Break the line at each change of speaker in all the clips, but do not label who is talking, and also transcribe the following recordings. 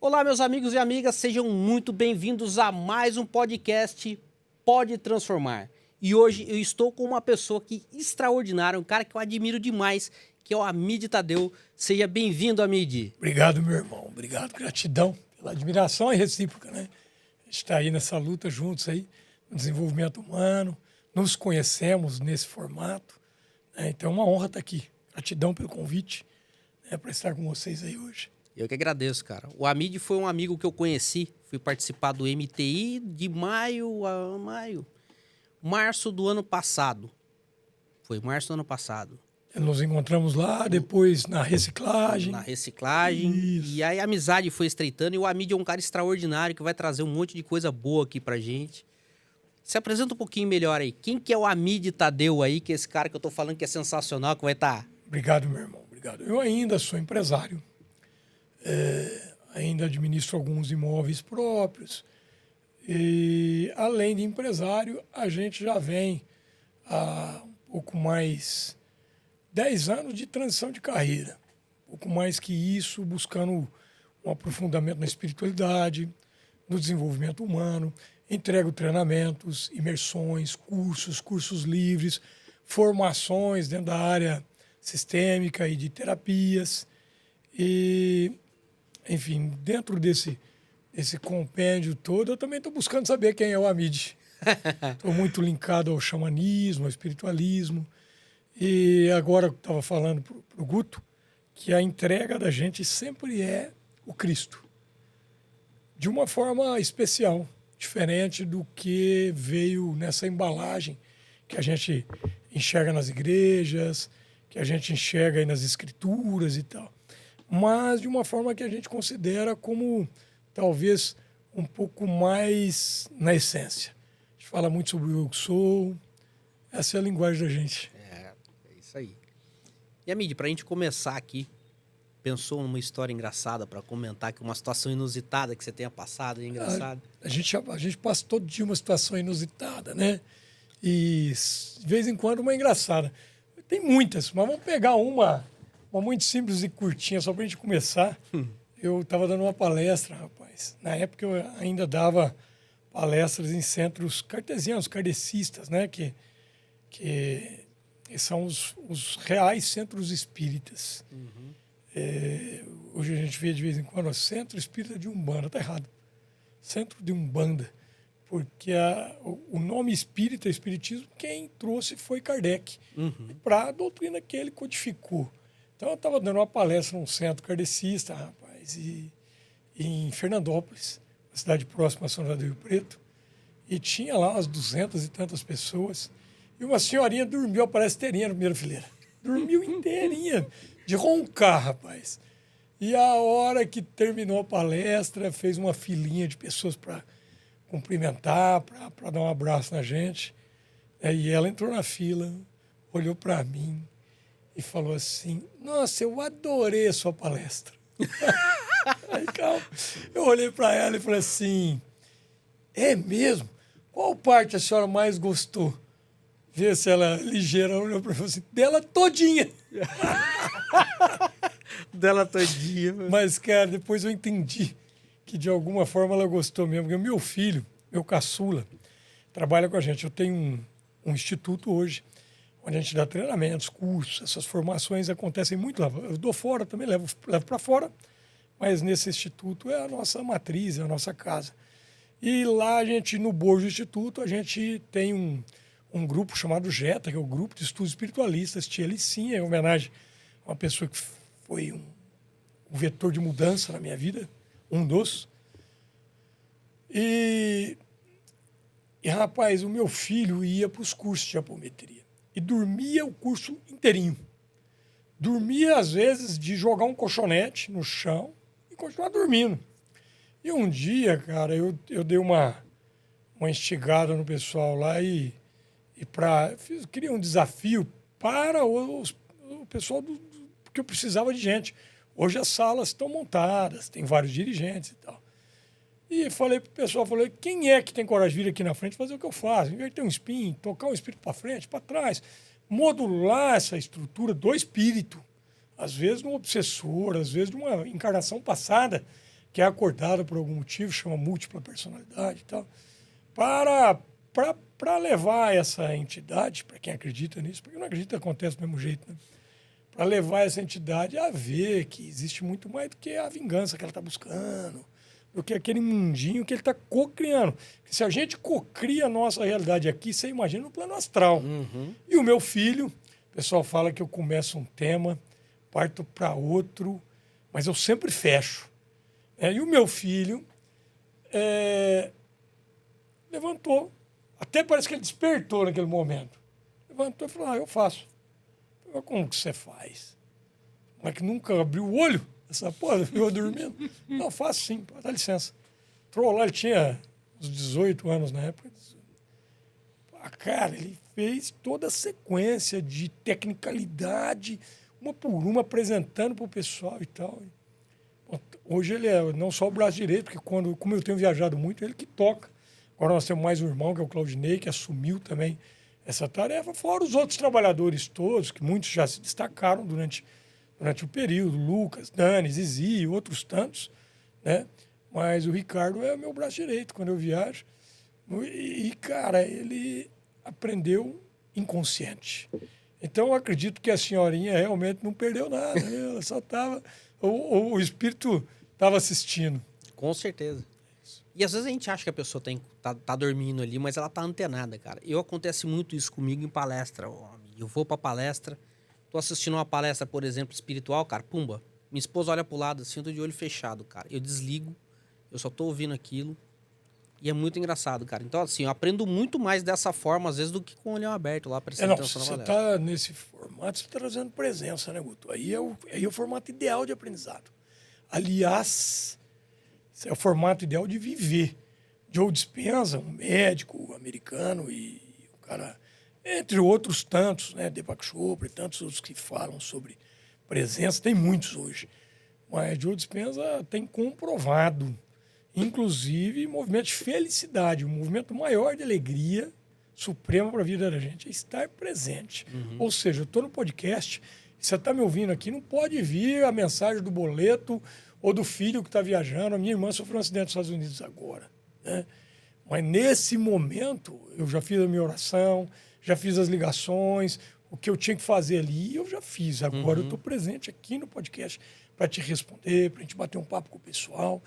Olá, meus amigos e amigas, sejam muito bem-vindos a mais um podcast Pode Transformar. E hoje eu estou com uma pessoa aqui extraordinária, um cara que eu admiro demais, que é o Amide Tadeu. Seja bem-vindo, Amide.
Obrigado, meu irmão. Obrigado, gratidão pela admiração e recíproca, né? A gente está aí nessa luta juntos aí, no desenvolvimento humano, nos conhecemos nesse formato, né? Então é uma honra estar aqui. Gratidão pelo convite, né, para estar com vocês aí hoje.
Eu que agradeço, cara. O Amide foi um amigo que eu conheci, fui participar do MTI de março do ano passado. Foi março do ano passado.
Nos encontramos lá, depois na reciclagem.
Na reciclagem.
Isso.
E aí a amizade foi estreitando. E o Amide é um cara extraordinário que vai trazer um monte de coisa boa aqui pra gente. Se apresenta um pouquinho melhor aí. Quem que é o Amide Tadeu aí, que é esse cara que eu tô falando que é sensacional, que vai estar...
Obrigado, meu irmão. Obrigado. Eu ainda sou empresário. Ainda administro alguns imóveis próprios. E, além de empresário, a gente já vem há um pouco mais 10 anos de transição de carreira. Um pouco mais que isso, buscando um aprofundamento na espiritualidade, no desenvolvimento humano. Entrego treinamentos, imersões, cursos livres, formações dentro da área sistêmica e de terapias. E, enfim, dentro desse compêndio todo, eu também estou buscando saber quem é o Amide. Estou muito linkado ao xamanismo, ao espiritualismo. E agora eu estava falando para o Guto que a entrega da gente sempre é o Cristo. De uma forma especial, diferente do que veio nessa embalagem que a gente enxerga nas igrejas, que a gente enxerga aí nas escrituras e tal. Mas de uma forma que a gente considera como talvez um pouco mais na essência. A gente fala muito sobre o eu que sou, essa é a linguagem da gente.
É isso aí. E, Amide, pra gente começar aqui, pensou numa história engraçada para comentar, que uma situação inusitada que você tenha passado, engraçada?
A gente passa todo dia uma situação inusitada, né? E de vez em quando uma engraçada. Tem muitas, mas vamos pegar uma muito simples e curtinha, só para a gente começar. Eu estava dando uma palestra, rapaz. Na época eu ainda dava palestras em centros cartesianos, kardecistas, né? Que são os reais centros espíritas.
Uhum.
Hoje a gente vê de vez em quando o Centro Espírita de Umbanda. Está errado. Centro de Umbanda. Porque o nome espírita, espiritismo, quem trouxe foi Kardec.
Uhum.
Para a doutrina que ele codificou. Então eu estava dando uma palestra num centro kardecista, rapaz, em Fernandópolis, uma cidade próxima a São José do Rio Preto, e tinha lá umas 200 e tantas pessoas, e uma senhorinha dormiu, parece inteirinha na primeira fileira. Dormiu inteirinha, de roncar, rapaz. E a hora que terminou a palestra, fez uma filinha de pessoas para cumprimentar, para dar um abraço na gente. E ela entrou na fila, olhou para mim e falou assim: nossa, eu adorei a sua palestra. Aí, calma. Eu olhei para ela e falei assim: é mesmo? Qual parte a senhora mais gostou? Vê se ela ligeira olhou para mim e falou assim: dela todinha.
Dela todinha.
Mas, cara, depois eu entendi que de alguma forma ela gostou mesmo. Porque o meu filho, meu caçula, trabalha com a gente. Eu tenho um instituto hoje, onde a gente dá treinamentos, cursos, essas formações acontecem muito lá. Eu dou fora também, levo para fora, mas nesse instituto é a nossa matriz, é a nossa casa. E lá a gente, no bojo do instituto, a gente tem um grupo chamado JETA, que é o Grupo de Estudos Espiritualistas, Tia Licinha, em homenagem a uma pessoa que foi um vetor de mudança na minha vida, um dos. E rapaz, o meu filho ia para os cursos de apometria e dormia o curso inteirinho. Dormia, às vezes, de jogar um colchonete no chão e continuar dormindo. E um dia, cara, eu dei uma instigada no pessoal lá e queria um desafio para o pessoal porque eu precisava de gente. Hoje as salas estão montadas, tem vários dirigentes e tal. E falei pro pessoal, quem é que tem coragem de vir aqui na frente fazer o que eu faço? Inverter um spin, tocar um espírito para frente, para trás, modular essa estrutura do espírito. Às vezes de um obsessor, às vezes de uma encarnação passada, que é acordada por algum motivo, chama múltipla personalidade e tal, para levar essa entidade, para quem acredita nisso, porque não acredita acontece do mesmo jeito, né? Para levar essa entidade a ver que existe muito mais do que a vingança que ela está buscando, do que aquele mundinho que ele está co-criando. Porque se a gente co-cria a nossa realidade aqui, você imagina no plano astral. E o meu filho, o pessoal fala que eu começo um tema, parto para outro, mas eu sempre fecho. E o meu filho levantou, até parece que ele despertou naquele momento. Levantou e falou, eu faço. Eu falei, como que você faz? Mas que nunca abriu o olho? Essa porra, ficou dormindo? Não, faço sim, dá licença. Entrou lá, ele tinha uns 18 anos na época. Cara, ele fez toda a sequência de tecnicalidade, uma por uma, apresentando para o pessoal e tal. Hoje ele é não só o braço direito, porque como eu tenho viajado muito, ele que toca. Agora nós temos mais um irmão, que é o Claudinei, que assumiu também essa tarefa, fora os outros trabalhadores todos, que muitos já se destacaram durante o período, Lucas, Dani, Zizi e outros tantos, né? Mas o Ricardo é meu braço direito quando eu viajo. E, cara, ele aprendeu inconsciente. Então, eu acredito que a senhorinha realmente não perdeu nada, né? Ela só estava... O espírito estava assistindo.
Com certeza. E às vezes a gente acha que a pessoa tá dormindo ali, mas ela tá antenada, cara. Acontece muito isso comigo em palestra. Eu vou pra palestra, tô assistindo uma palestra, por exemplo, espiritual, cara, pumba. Minha esposa olha pro lado assim, eu tô de olho fechado, cara. Eu desligo, eu só tô ouvindo aquilo. E é muito engraçado, cara. Então, assim, eu aprendo muito mais dessa forma, às vezes, do que com o olhão aberto lá, prestando atenção na palestra.
Você tá nesse formato, você tá trazendo presença, né, Guto? Aí é o formato ideal de aprendizado. Aliás, esse é o formato ideal de viver. Joe Dispenza, um médico americano e um cara, entre outros tantos, né, Deepak Chopra e tantos outros que falam sobre presença, tem muitos hoje. Mas Joe Dispenza tem comprovado, inclusive, movimento de felicidade, um movimento maior de alegria suprema para a vida da gente, é estar presente. Ou seja, eu estou no podcast, você está me ouvindo aqui, não pode vir a mensagem do boleto ou do filho que está viajando. A minha irmã sofreu um acidente nos Estados Unidos agora, né? Mas nesse momento, eu já fiz a minha oração, já fiz as ligações, o que eu tinha que fazer ali, eu já fiz. Agora eu estou presente aqui no podcast para te responder, para a gente bater um papo com o pessoal,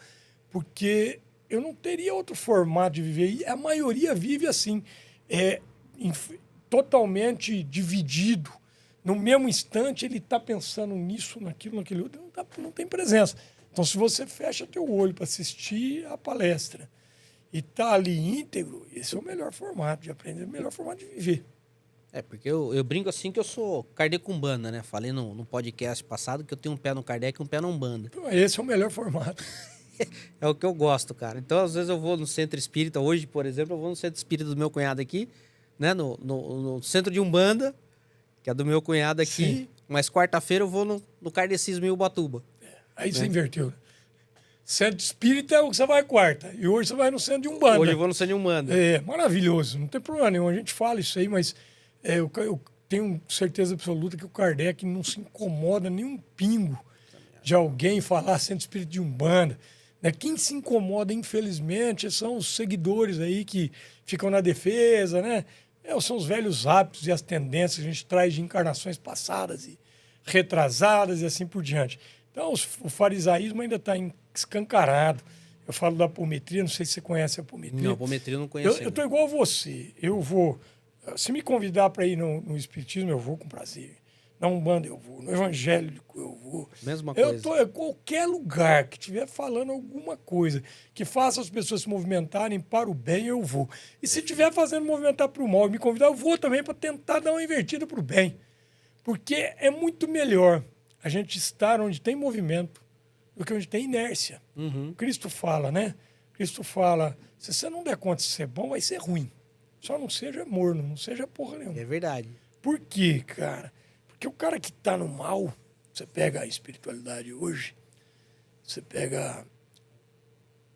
porque eu não teria outro formato de viver. E a maioria vive assim, totalmente dividido. No mesmo instante, ele está pensando nisso, naquilo, naquele outro, não tem presença. Então, se você fecha teu olho para assistir a palestra e está ali íntegro, esse é o melhor formato de aprender, o melhor formato de viver.
Porque eu brinco assim que eu sou Kardec Umbanda, né? Falei no podcast passado que eu tenho um pé no Kardec e um pé na Umbanda.
Então, esse é o melhor formato.
É o que eu gosto, cara. Então, às vezes eu vou no centro espírita. Hoje, por exemplo, eu vou no centro espírita do meu cunhado aqui, né? No centro de Umbanda, que é do meu cunhado aqui. Sim. Mas quarta-feira eu vou no Kardecismo em Ubatuba.
Aí você inverteu. Centro espírita é o que você vai quarta. E hoje você vai no centro de Umbanda.
Hoje eu vou no centro de Umbanda.
É, maravilhoso. Não tem problema nenhum. A gente fala isso aí, mas eu tenho certeza absoluta que o Kardec não se incomoda nem um pingo de alguém falar centro espírita de Umbanda. Quem se incomoda, infelizmente, são os seguidores aí que ficam na defesa, né? São os velhos hábitos e as tendências que a gente traz de encarnações passadas e retrasadas e assim por diante. Então, o farisaísmo ainda está escancarado. Eu falo da apometria, não sei se você conhece a apometria.
Não, a apometria eu não conheço.
Eu estou igual a você. Eu vou... Se me convidar para ir no espiritismo, eu vou com prazer. Na Umbanda eu vou, no evangélico eu vou.
Mesma coisa.
Eu estou em qualquer lugar que estiver falando alguma coisa que faça as pessoas se movimentarem para o bem, eu vou. E se estiver fazendo movimentar para o mal e me convidar, eu vou também para tentar dar uma invertida para o bem. Porque é muito melhor a gente estar onde tem movimento do que onde tem inércia. Cristo fala, né? Cristo fala, se você não der conta de ser bom, vai ser ruim. Só não seja morno, não seja porra nenhuma.
É verdade.
Por quê, cara? Porque o cara que está no mal, você pega a espiritualidade hoje, você pega...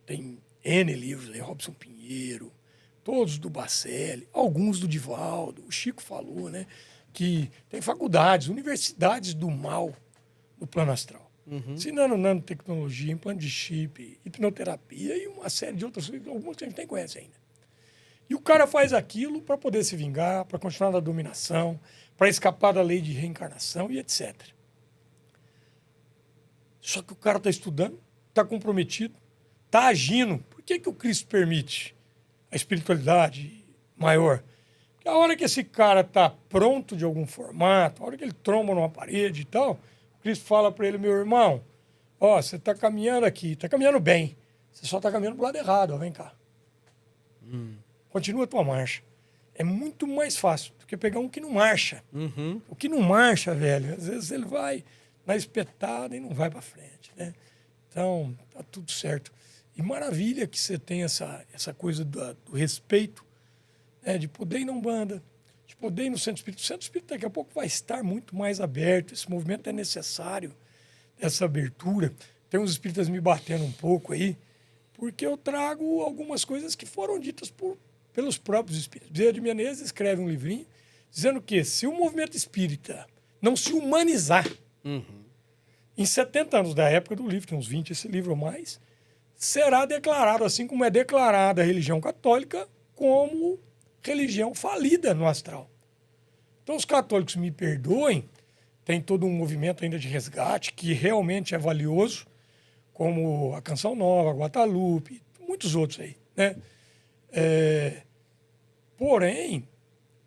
Tem N livros aí, Robson Pinheiro, todos do Bacelli, alguns do Divaldo, o Chico falou, né? Que tem faculdades, universidades do mal no plano astral. ensinando nanotecnologia, implante de chip, hipnoterapia e uma série de outras coisas, algumas que a gente nem conhece ainda. E o cara faz aquilo para poder se vingar, para continuar na dominação, para escapar da lei de reencarnação e etc. Só que o cara está estudando, está comprometido, está agindo. Por que o Cristo permite a espiritualidade maior? Porque a hora que esse cara está pronto de algum formato, a hora que ele tromba numa parede e tal, o Cristo fala para ele, meu irmão, ó, você está caminhando aqui, está caminhando bem, você só está caminhando para o lado errado, ó, vem cá. Continua a tua marcha. É muito mais fácil do que pegar um que não marcha. O que não marcha, velho, às vezes ele vai na espetada e não vai para frente, né? Então, tá tudo certo. E maravilha que você tem essa coisa do respeito, né, de poder ir na Umbanda, de poder ir no Centro Espírita. O Centro Espírita daqui a pouco vai estar muito mais aberto. Esse movimento é necessário, essa abertura. Tem uns espíritas me batendo um pouco aí, porque eu trago algumas coisas que foram ditas pelos próprios espíritas. Bezerra de Menezes escreve um livrinho dizendo que se o movimento espírita não se humanizar, em 70 anos da época do livro, tem uns 20 esse livro ou mais, será declarado, assim como é declarada a religião católica, como religião falida no astral. Então os católicos me perdoem, tem todo um movimento ainda de resgate que realmente é valioso, como a Canção Nova, a Guadalupe, muitos outros aí, né? Porém,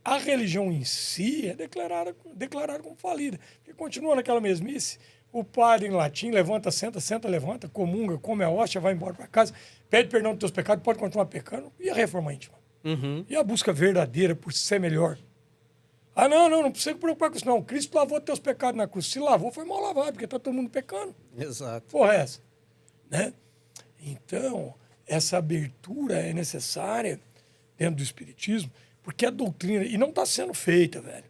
a religião em si é declarada como falida. Porque continua naquela mesmice. O padre em latim levanta, senta, levanta, comunga, come a hóstia, vai embora para casa, pede perdão dos teus pecados, pode continuar pecando. E a reforma íntima? E a busca verdadeira por ser melhor? Ah, não precisa se preocupar com isso, não. Cristo lavou teus pecados na cruz. Se lavou, foi mal lavado, porque está todo mundo pecando.
Exato.
Porra, é essa? Né? Então, essa abertura é necessária dentro do Espiritismo, porque a doutrina, e não está sendo feita, velho.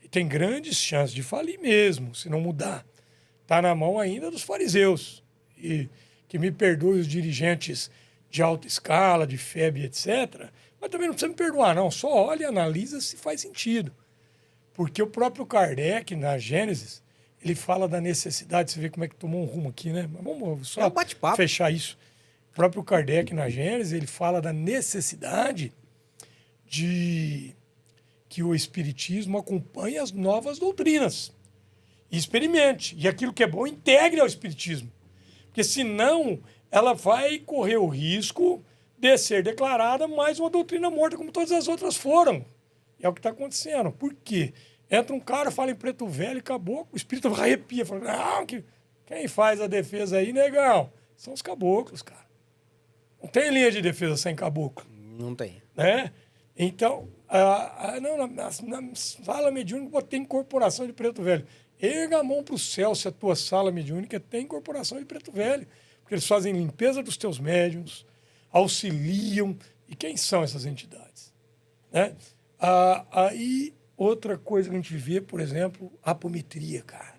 E tem grandes chances de falir mesmo, se não mudar. Está na mão ainda dos fariseus. E que me perdoe os dirigentes de alta escala, de FEB, etc. Mas também não precisa me perdoar, não. Só olha e analisa se faz sentido. Porque o próprio Kardec, na Gênesis, ele fala da necessidade, você vê como é que tomou um rumo aqui, né? Mas vamos só fechar isso. O próprio Kardec, na Gênesis, ele fala da necessidade de que o Espiritismo acompanhe as novas doutrinas. E experimente. E aquilo que é bom, integre ao Espiritismo. Porque senão ela vai correr o risco de ser declarada mais uma doutrina morta, como todas as outras foram. E é o que está acontecendo. Por quê? Entra um cara, fala em preto velho e acabou. O espírito arrepia. Fala, não, quem faz a defesa aí, negão? São os caboclos, cara. Não tem linha de defesa sem caboclo.
Não tem.
Né? Então, na sala mediúnica tem incorporação de preto velho. Erga a mão para o céu se a tua sala mediúnica tem incorporação de preto velho. Porque eles fazem limpeza dos teus médiuns, auxiliam. E quem são essas entidades? Né? Aí, outra coisa que a gente vê, por exemplo, apometria, cara.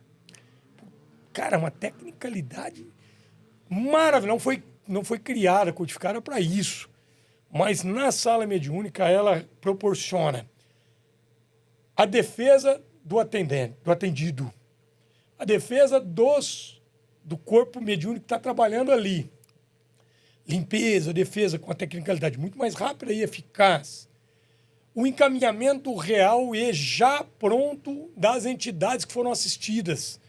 Cara, uma tecnicalidade maravilhosa. Não foi criada, codificada para isso. Mas na sala mediúnica ela proporciona a defesa do atendido, a defesa do corpo mediúnico que está trabalhando ali. Limpeza, defesa com a tecnicalidade muito mais rápida e eficaz. O encaminhamento real e já pronto das entidades que foram assistidas.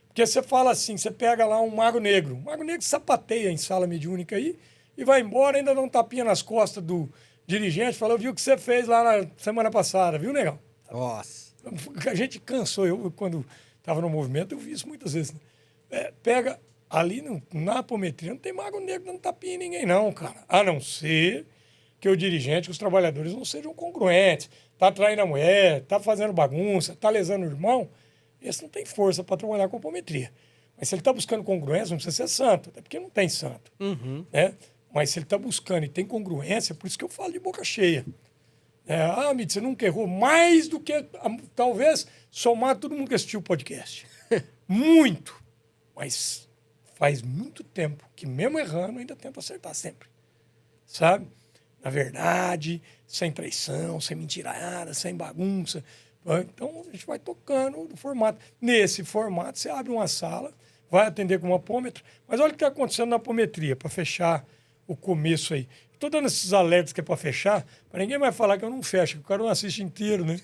Porque você fala assim, você pega lá um mago negro. O mago negro sapateia em sala mediúnica aí e vai embora, ainda dá um tapinha nas costas do dirigente, fala, eu vi o que você fez lá na semana passada, viu, negão?
Nossa.
A gente cansou. Eu quando estava no movimento, eu vi isso muitas vezes. Pega ali na apometria, não tem mago negro dando tapinha em ninguém, não, cara. A não ser que o dirigente, que os trabalhadores não sejam congruentes. Tá traindo a mulher, tá fazendo bagunça, tá lesando o irmão. Esse não tem força para trabalhar com apometria. Mas se ele está buscando congruência, não precisa ser santo, até porque não tem santo. Né? Mas se ele está buscando e tem congruência, por isso que eu falo de boca cheia. Mídia, você nunca errou mais do que, talvez, somar todo mundo que assistiu o podcast. Muito. Mas faz muito tempo que, mesmo errando, ainda tento acertar sempre. Sabe? Na verdade, sem traição, sem mentirada, sem bagunça. Então, a gente vai tocando no formato. Nesse formato, você abre uma sala, vai atender com uma apômetra. Mas olha o que está acontecendo na apometria, para fechar o começo aí. Estou dando esses alertas que é para fechar, para ninguém vai falar que eu não fecho, que o cara não assiste inteiro, né?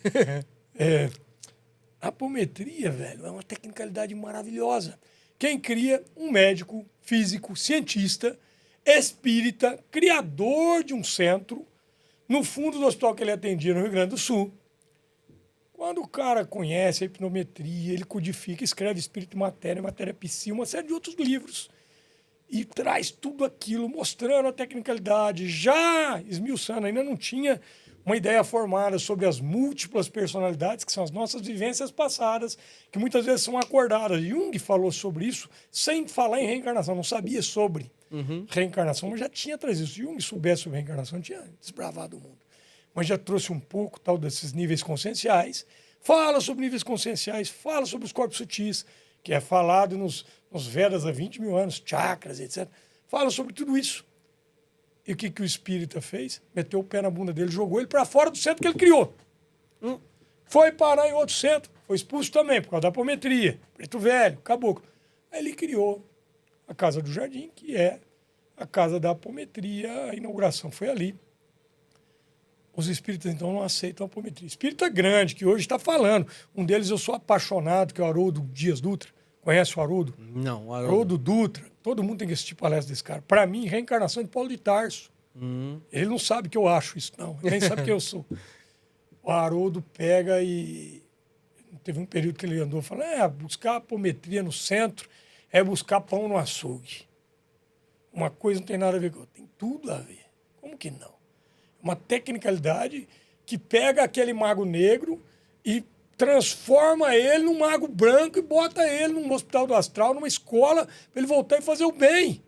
A apometria, velho, é uma tecnicalidade maravilhosa. Quem cria? Um médico, físico, cientista, espírita, criador de um centro, no fundo do hospital que ele atendia no Rio Grande do Sul. Quando o cara conhece a hipnometria, ele codifica, escreve Espírito e Matéria Psi, uma série de outros livros. E traz tudo aquilo, mostrando a tecnicalidade, já esmiuçando, ainda não tinha uma ideia formada sobre as múltiplas personalidades, que são as nossas vivências passadas, que muitas vezes são acordadas. Jung falou sobre isso sem falar em reencarnação, não sabia sobre reencarnação, mas já tinha trazido. Se Jung soubesse sobre reencarnação, tinha desbravado o mundo. Mas já trouxe um pouco tal desses níveis conscienciais, fala sobre níveis conscienciais, fala sobre os corpos sutis, que é falado nos Vedas há 20 mil anos, chakras, etc. Fala sobre tudo isso. E o que o espírita fez? Meteu o pé na bunda dele, jogou ele para fora do centro que ele criou. Foi parar em outro centro, foi expulso também, por causa da apometria. Preto Velho, Caboclo. Aí ele criou a Casa do Jardim, que é a Casa da Apometria, a inauguração foi ali. Os espíritas, então, não aceitam a apometria. Espírita grande, que hoje está falando. Um deles eu sou apaixonado, que é o Haroldo Dias Dutra. Conhece o Haroldo?
Não,
Haroldo Dutra. Todo mundo tem que assistir palestra desse cara. Para mim, reencarnação de Paulo de Tarso. Ele não sabe que eu acho isso, não. Ele nem sabe que eu sou. O Haroldo pega e... Teve um período que ele andou falando, buscar apometria no centro é buscar pão no açougue. Uma coisa não tem nada a ver com outra. Tem tudo a ver. Como que não? Uma tecnicalidade que pega aquele mago negro e transforma ele num mago branco e bota ele num hospital do astral, numa escola, para ele voltar e fazer o bem.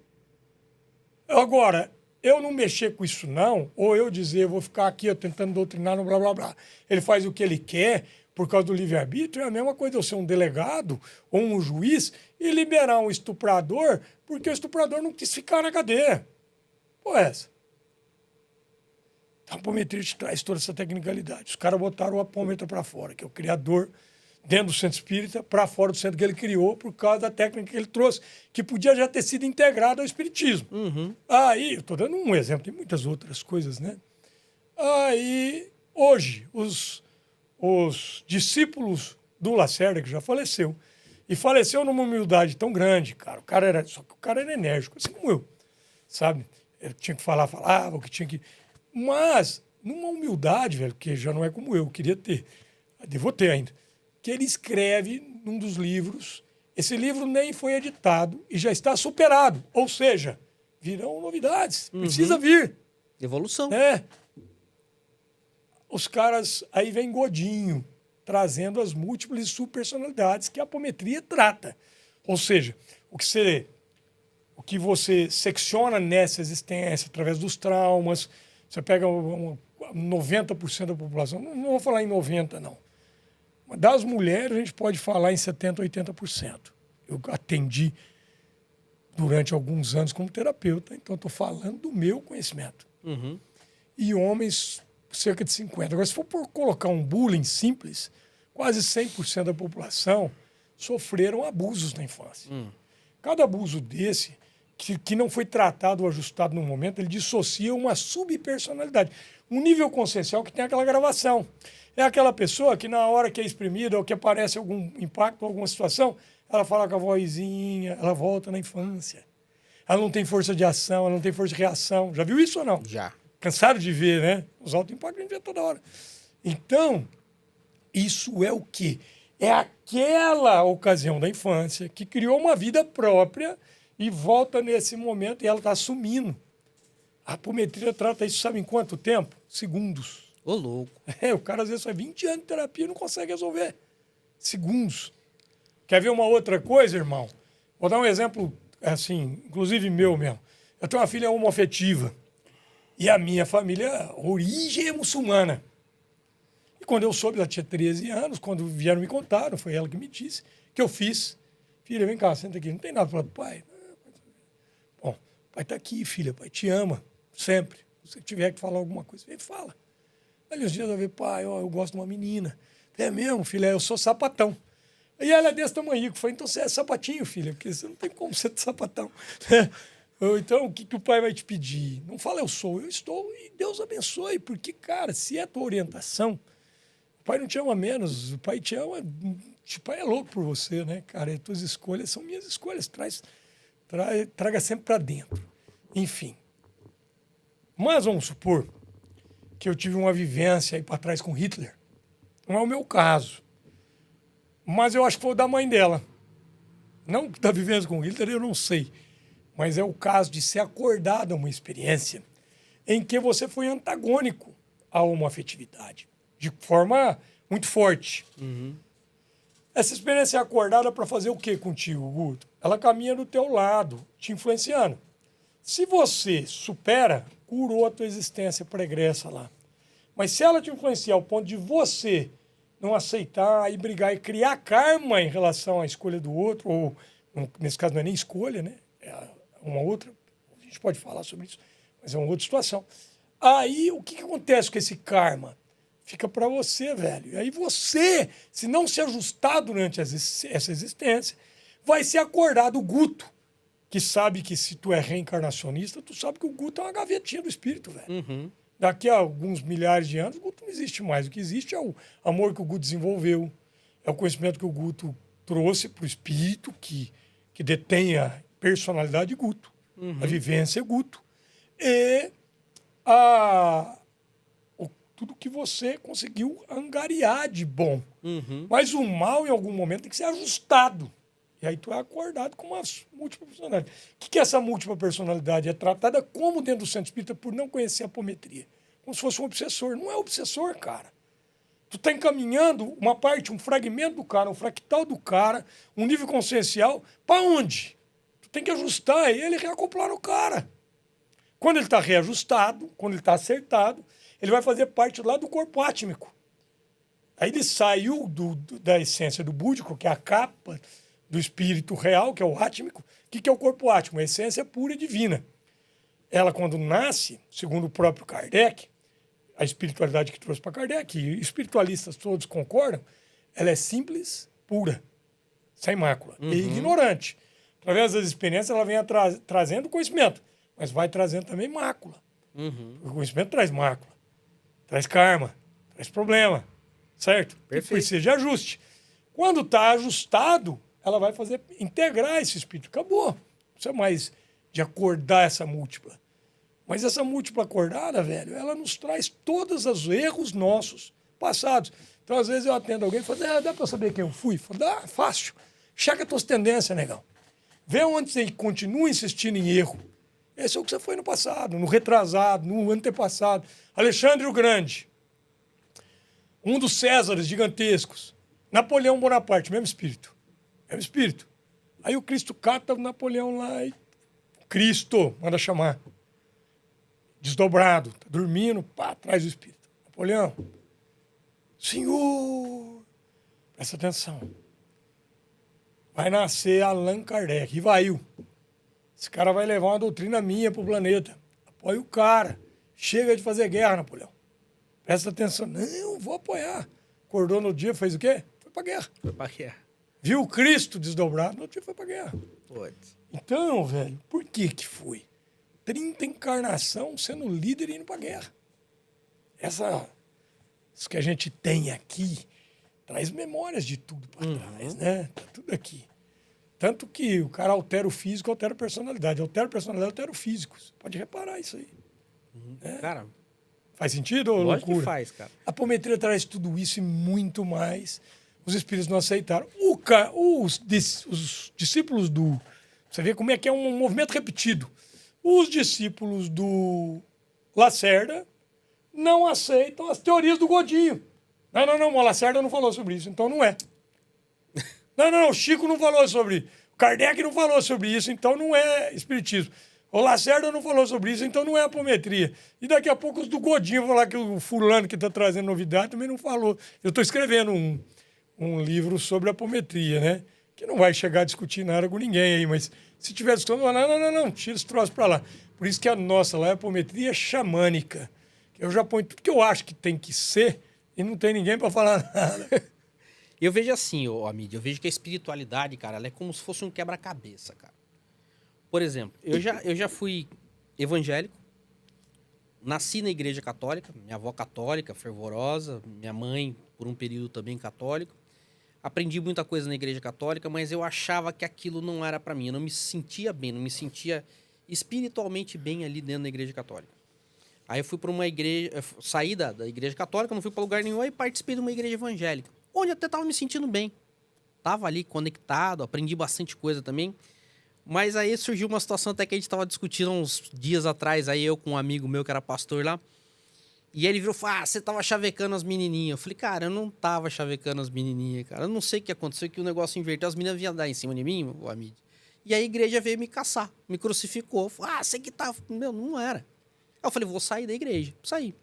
Agora, eu não mexer com isso não, ou eu dizer, vou ficar aqui tentando doutrinar no blá blá blá. Ele faz o que ele quer por causa do livre-arbítrio, é a mesma coisa eu ser um delegado ou um juiz e liberar um estuprador porque o estuprador não quis ficar na cadeia. Pô, essa. A apometria te traz toda essa tecnicalidade. Os caras botaram o apômetra para fora, que é o criador, dentro do centro espírita, para fora do centro que ele criou, por causa da técnica que ele trouxe, que podia já ter sido integrada ao espiritismo. Aí, eu estou dando um exemplo, tem muitas outras coisas, né? Aí, hoje, os discípulos do Lacerda, que já faleceu, e faleceu numa humildade tão grande, cara. Só que o cara era enérgico, assim como eu, sabe? Eu tinha que falar, falava, o que tinha que... Mas, numa humildade, velho, que já não é como eu queria ter, devo ter ainda, que ele escreve num dos livros, esse livro nem foi editado e já está superado, ou seja, virão novidades, precisa vir.
Evolução.
Os caras, aí vem Godinho, trazendo as múltiplas subpersonalidades que a apometria trata. Ou seja, o que você secciona nessa existência através dos traumas. Você pega 90% da população, não vou falar em 90%, não. Mas das mulheres, a gente pode falar em 70%, 80%. Eu atendi durante alguns anos como terapeuta, então estou falando do meu conhecimento. E homens, cerca de 50%. Agora, se for colocar um bullying simples, quase 100% da população sofreram abusos na infância. Cada abuso desse... Que não foi tratado ou ajustado no momento, ele dissocia uma subpersonalidade. Um nível consciencial que tem aquela gravação. É aquela pessoa que na hora que é exprimida ou que aparece algum impacto, alguma situação, ela fala com a vozinha, ela volta na infância. Ela não tem força de ação, ela não tem força de reação. Já viu isso ou não?
Já.
Cansaram de ver, né? Os auto-impactos a gente vê toda hora. Então, isso é o quê? É aquela ocasião da infância que criou uma vida própria e volta nesse momento e ela está assumindo. A apometria trata isso, sabe em quanto tempo? Segundos.
Ô, louco.
O cara às vezes faz 20 anos de terapia e não consegue resolver. Segundos. Quer ver uma outra coisa, irmão? Vou dar um exemplo, assim, inclusive meu mesmo. Eu tenho uma filha homoafetiva. E a minha família, a origem é muçulmana. E quando eu soube, ela tinha 13 anos, quando vieram me contar, foi ela que me disse, que eu fiz. Filha, vem cá, senta aqui. Não tem nada para falar do pai. Bom, pai está aqui, filha, pai te ama, sempre. Se você tiver que falar alguma coisa, vem fala. Aí uns dias eu vi, pai, eu gosto de uma menina. É mesmo, filha, eu sou sapatão. E ela é desse tamanho. Eu falei, então você é sapatinho, filha, porque você não tem como ser de sapatão. Ou então, o que o pai vai te pedir? Não fala eu sou, eu estou, e Deus abençoe. Porque, cara, se é a tua orientação, o pai não te ama menos, o pai te ama, o pai é louco por você, né, cara? E as tuas escolhas são minhas escolhas, traga sempre para dentro. Enfim. Mas vamos supor que eu tive uma vivência aí para trás com Hitler. Não é o meu caso. Mas eu acho que foi o da mãe dela. Não que da vivência com Hitler, eu não sei. Mas é o caso de ser acordado a uma experiência em que você foi antagônico a uma afetividade. De forma muito forte.
Uhum.
Essa experiência é acordada para fazer o quê contigo, Guto? Ela caminha do teu lado, te influenciando. Se você supera, curou a tua existência pregressa lá. Mas se ela te influenciar ao ponto de você não aceitar e brigar e criar karma em relação à escolha do outro, ou nesse caso não é nem escolha, né? É uma outra, a gente pode falar sobre isso, mas é uma outra situação. Aí o que acontece com esse karma? Fica para você, velho. E aí você, se não se ajustar durante essa existência, vai ser acordado o Guto, que sabe que se tu é reencarnacionista, tu sabe que o Guto é uma gavetinha do espírito, velho.
Uhum.
Daqui a alguns milhares de anos, o Guto não existe mais. O que existe é o amor que o Guto desenvolveu, é o conhecimento que o Guto trouxe para o espírito, que detém a personalidade Guto, a vivência Guto, e tudo que você conseguiu angariar de bom.
Uhum.
Mas o mal, em algum momento, tem que ser ajustado. E aí tu é acordado com uma múltipla personalidade. O que é essa múltipla personalidade? É tratada como dentro do centro espírita por não conhecer a apometria. Como se fosse um obsessor. Não é obsessor, cara. Tu está encaminhando uma parte, um fragmento do cara, um fractal do cara, um nível consciencial, para onde? Tu tem que ajustar ele e reacoplar no cara. Quando ele está reajustado, quando ele está acertado, ele vai fazer parte lá do corpo átmico. Aí ele saiu da essência do búdico, que é a capa do espírito real, que é o átmico. O que é o corpo átmico? A essência pura e divina. Ela, quando nasce, segundo o próprio Kardec, a espiritualidade que trouxe para Kardec, e espiritualistas todos concordam, ela é simples, pura, sem mácula, e ignorante. Através das experiências, ela vem trazendo conhecimento, mas vai trazendo também mácula. O conhecimento traz mácula, traz karma, traz problema, certo?
Perfeito.
Precisa de ajuste. Quando está ajustado, ela vai fazer integrar esse espírito. Acabou. Não precisa mais de acordar essa múltipla. Mas essa múltipla acordada, velho, ela nos traz todos os erros nossos passados. Então, às vezes, eu atendo alguém e falo, dá para saber quem eu fui? Eu falo, dá, fácil. Checa as tuas tendências, negão. Vê onde você continua insistindo em erro. Esse é o que você foi no passado, no retrasado, no antepassado. Alexandre o Grande, um dos Césares gigantescos. Napoleão Bonaparte, mesmo espírito. Mesmo espírito. Aí o Cristo cata o Napoleão lá e... Cristo, manda chamar. Desdobrado, tá dormindo, pá, traz o espírito. Napoleão, senhor, presta atenção. Vai nascer Allan Kardec, e vai. Esse cara vai levar uma doutrina minha pro planeta. Apoia o cara. Chega de fazer guerra, Napoleão. Presta atenção. Não, vou apoiar. Acordou no dia, fez o quê? Foi pra guerra.
Foi pra guerra.
Viu o Cristo desdobrado, no dia foi pra guerra.
Putz.
Então, velho, por que foi? 30 encarnação sendo líder e indo pra guerra. Isso que a gente tem aqui traz memórias de tudo para trás, né? Tá tudo aqui. Tanto que o cara altera o físico, altera a personalidade. Altera a personalidade, altera o físico. Você pode reparar isso aí. Né?
Cara,
faz sentido ou
lógico
loucura?
que faz, cara.
A apometria traz tudo isso e muito mais. Os espíritos não aceitaram. Os discípulos do... Você vê como é que é um movimento repetido. Os discípulos do Lacerda não aceitam as teorias do Godinho. Não, o Lacerda não falou sobre isso, então não é. Não, o Chico não falou sobre isso. O Kardec não falou sobre isso, então não é espiritismo. O Lacerda não falou sobre isso, então não é apometria. E daqui a pouco os do Godinho vão falar que o fulano que está trazendo novidade também não falou. Eu estou escrevendo um livro sobre apometria, né? Que não vai chegar a discutir nada com ninguém aí, mas se tiver discutindo, não, tira esse troço para lá. Por isso que a nossa lá é apometria xamânica. Eu já ponho tudo que eu acho que tem que ser e não tem ninguém para falar nada.
Eu vejo assim, ô Amídio, eu vejo que a espiritualidade, cara, ela é como se fosse um quebra-cabeça, cara. Por exemplo, eu já fui evangélico, nasci na igreja católica, minha avó católica, fervorosa, minha mãe, por um período também católico. Aprendi muita coisa na igreja católica, mas eu achava que aquilo não era pra mim. Eu não me sentia bem, não me sentia espiritualmente bem ali dentro da igreja católica. Aí eu fui para uma igreja, saí da igreja católica, não fui para lugar nenhum e participei de uma igreja evangélica, onde eu até tava me sentindo bem. Tava ali conectado, aprendi bastante coisa também. Mas aí surgiu uma situação até que a gente tava discutindo uns dias atrás, aí eu com um amigo meu que era pastor lá, e ele virou e falou, você tava chavecando as menininhas. Eu falei, cara, eu não tava chavecando as menininhas, cara. Eu não sei o que aconteceu, que o negócio inverteu, as meninas vinham dar em cima de mim, o amigo. E aí a igreja veio me caçar, me crucificou. Falei, você que tá... Meu, não era. Aí eu falei, vou sair da igreja. Saí.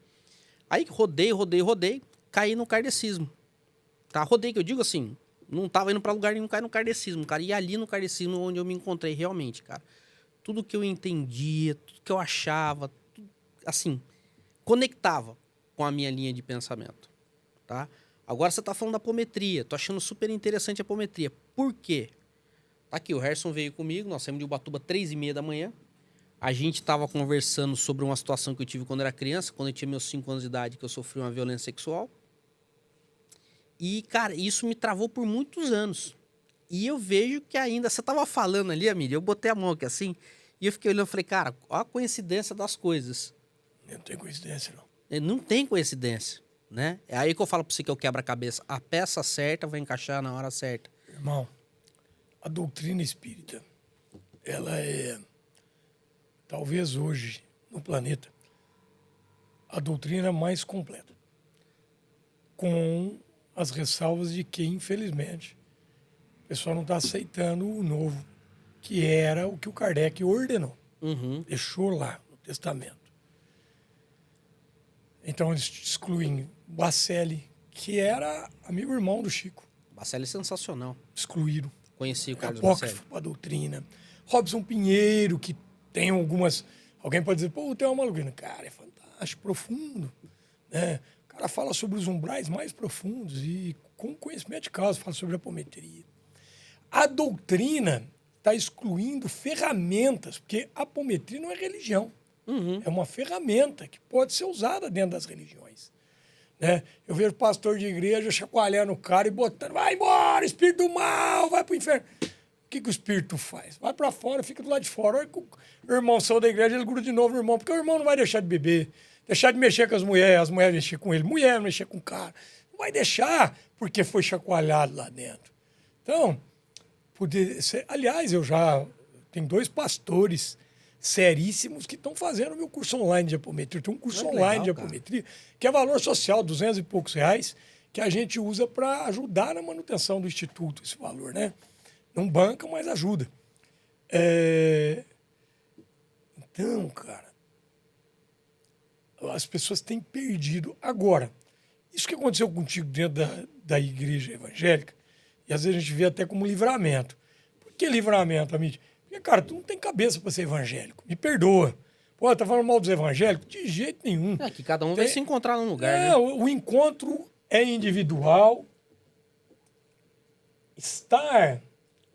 Aí rodei, caí no kardecismo. Tá? Rodei, que eu digo assim, não tava indo pra lugar nenhum, caí no kardecismo, cara. E ali no kardecismo onde eu me encontrei realmente, cara. Tudo que eu entendia, tudo que eu achava, tudo, assim, conectava com a minha linha de pensamento, tá? Agora você tá falando da apometria. Tô achando super interessante a apometria. Por quê? Tá aqui, o Harrison veio comigo, nós saímos de Ubatuba 3h30 da manhã. A gente tava conversando sobre uma situação que eu tive quando era criança, quando eu tinha meus 5 anos de idade, que eu sofri uma violência sexual. E, cara, isso me travou por muitos anos. E eu vejo que ainda... Você tava falando ali, Amília, eu botei a mão aqui assim, e eu fiquei olhando e falei, cara, olha a coincidência das coisas.
Não tem coincidência, não.
Não tem coincidência, né? É aí que eu falo pra você que eu quebra-cabeça. A peça certa vai encaixar na hora certa.
Irmão, a doutrina espírita, ela é, talvez hoje, no planeta, a doutrina mais completa. Com as ressalvas de que, infelizmente, o pessoal não está aceitando o novo, que era o que o Kardec ordenou. Deixou lá no testamento. Então eles excluem Bacelli, que era amigo irmão do Chico.
Bacelli é sensacional.
Excluíram.
Conheci o Carlos Bacelli.
Apócrifo para a doutrina. Robson Pinheiro, que tem algumas... Alguém pode dizer, pô, tem uma maluquinha. Cara, é fantástico, profundo. Né? O cara fala sobre os umbrais mais profundos e com conhecimento de causa, fala sobre a apometria. A doutrina está excluindo ferramentas, porque a apometria não é religião. É uma ferramenta que pode ser usada dentro das religiões. Né? Eu vejo pastor de igreja chacoalhando o cara e botando, vai embora, espírito do mal, vai pro inferno. O que o espírito faz? Vai para fora, fica do lado de fora. Olha que o irmão saiu da igreja, ele gruda de novo no irmão, porque o irmão não vai deixar de beber, deixar de mexer com as mulheres mexer com ele, mulher mexer com o cara. Não vai deixar porque foi chacoalhado lá dentro. Então, poder ser... Aliás, eu já tenho 2 pastores seríssimos que estão fazendo o meu curso online de apometria. Tem um curso online de apometria, que é valor social, R$200 e poucos, que a gente usa para ajudar na manutenção do instituto, esse valor, né? Não banca, mas ajuda. Então, cara, as pessoas têm perdido. Agora, isso que aconteceu contigo dentro da igreja evangélica, e às vezes a gente vê até como livramento. Por que livramento, amigo? Porque, cara, tu não tem cabeça para ser evangélico. Me perdoa. Pô, tá falando mal dos evangélicos? De jeito nenhum.
É que cada um vai se encontrar num lugar, né?
O encontro é individual. Estar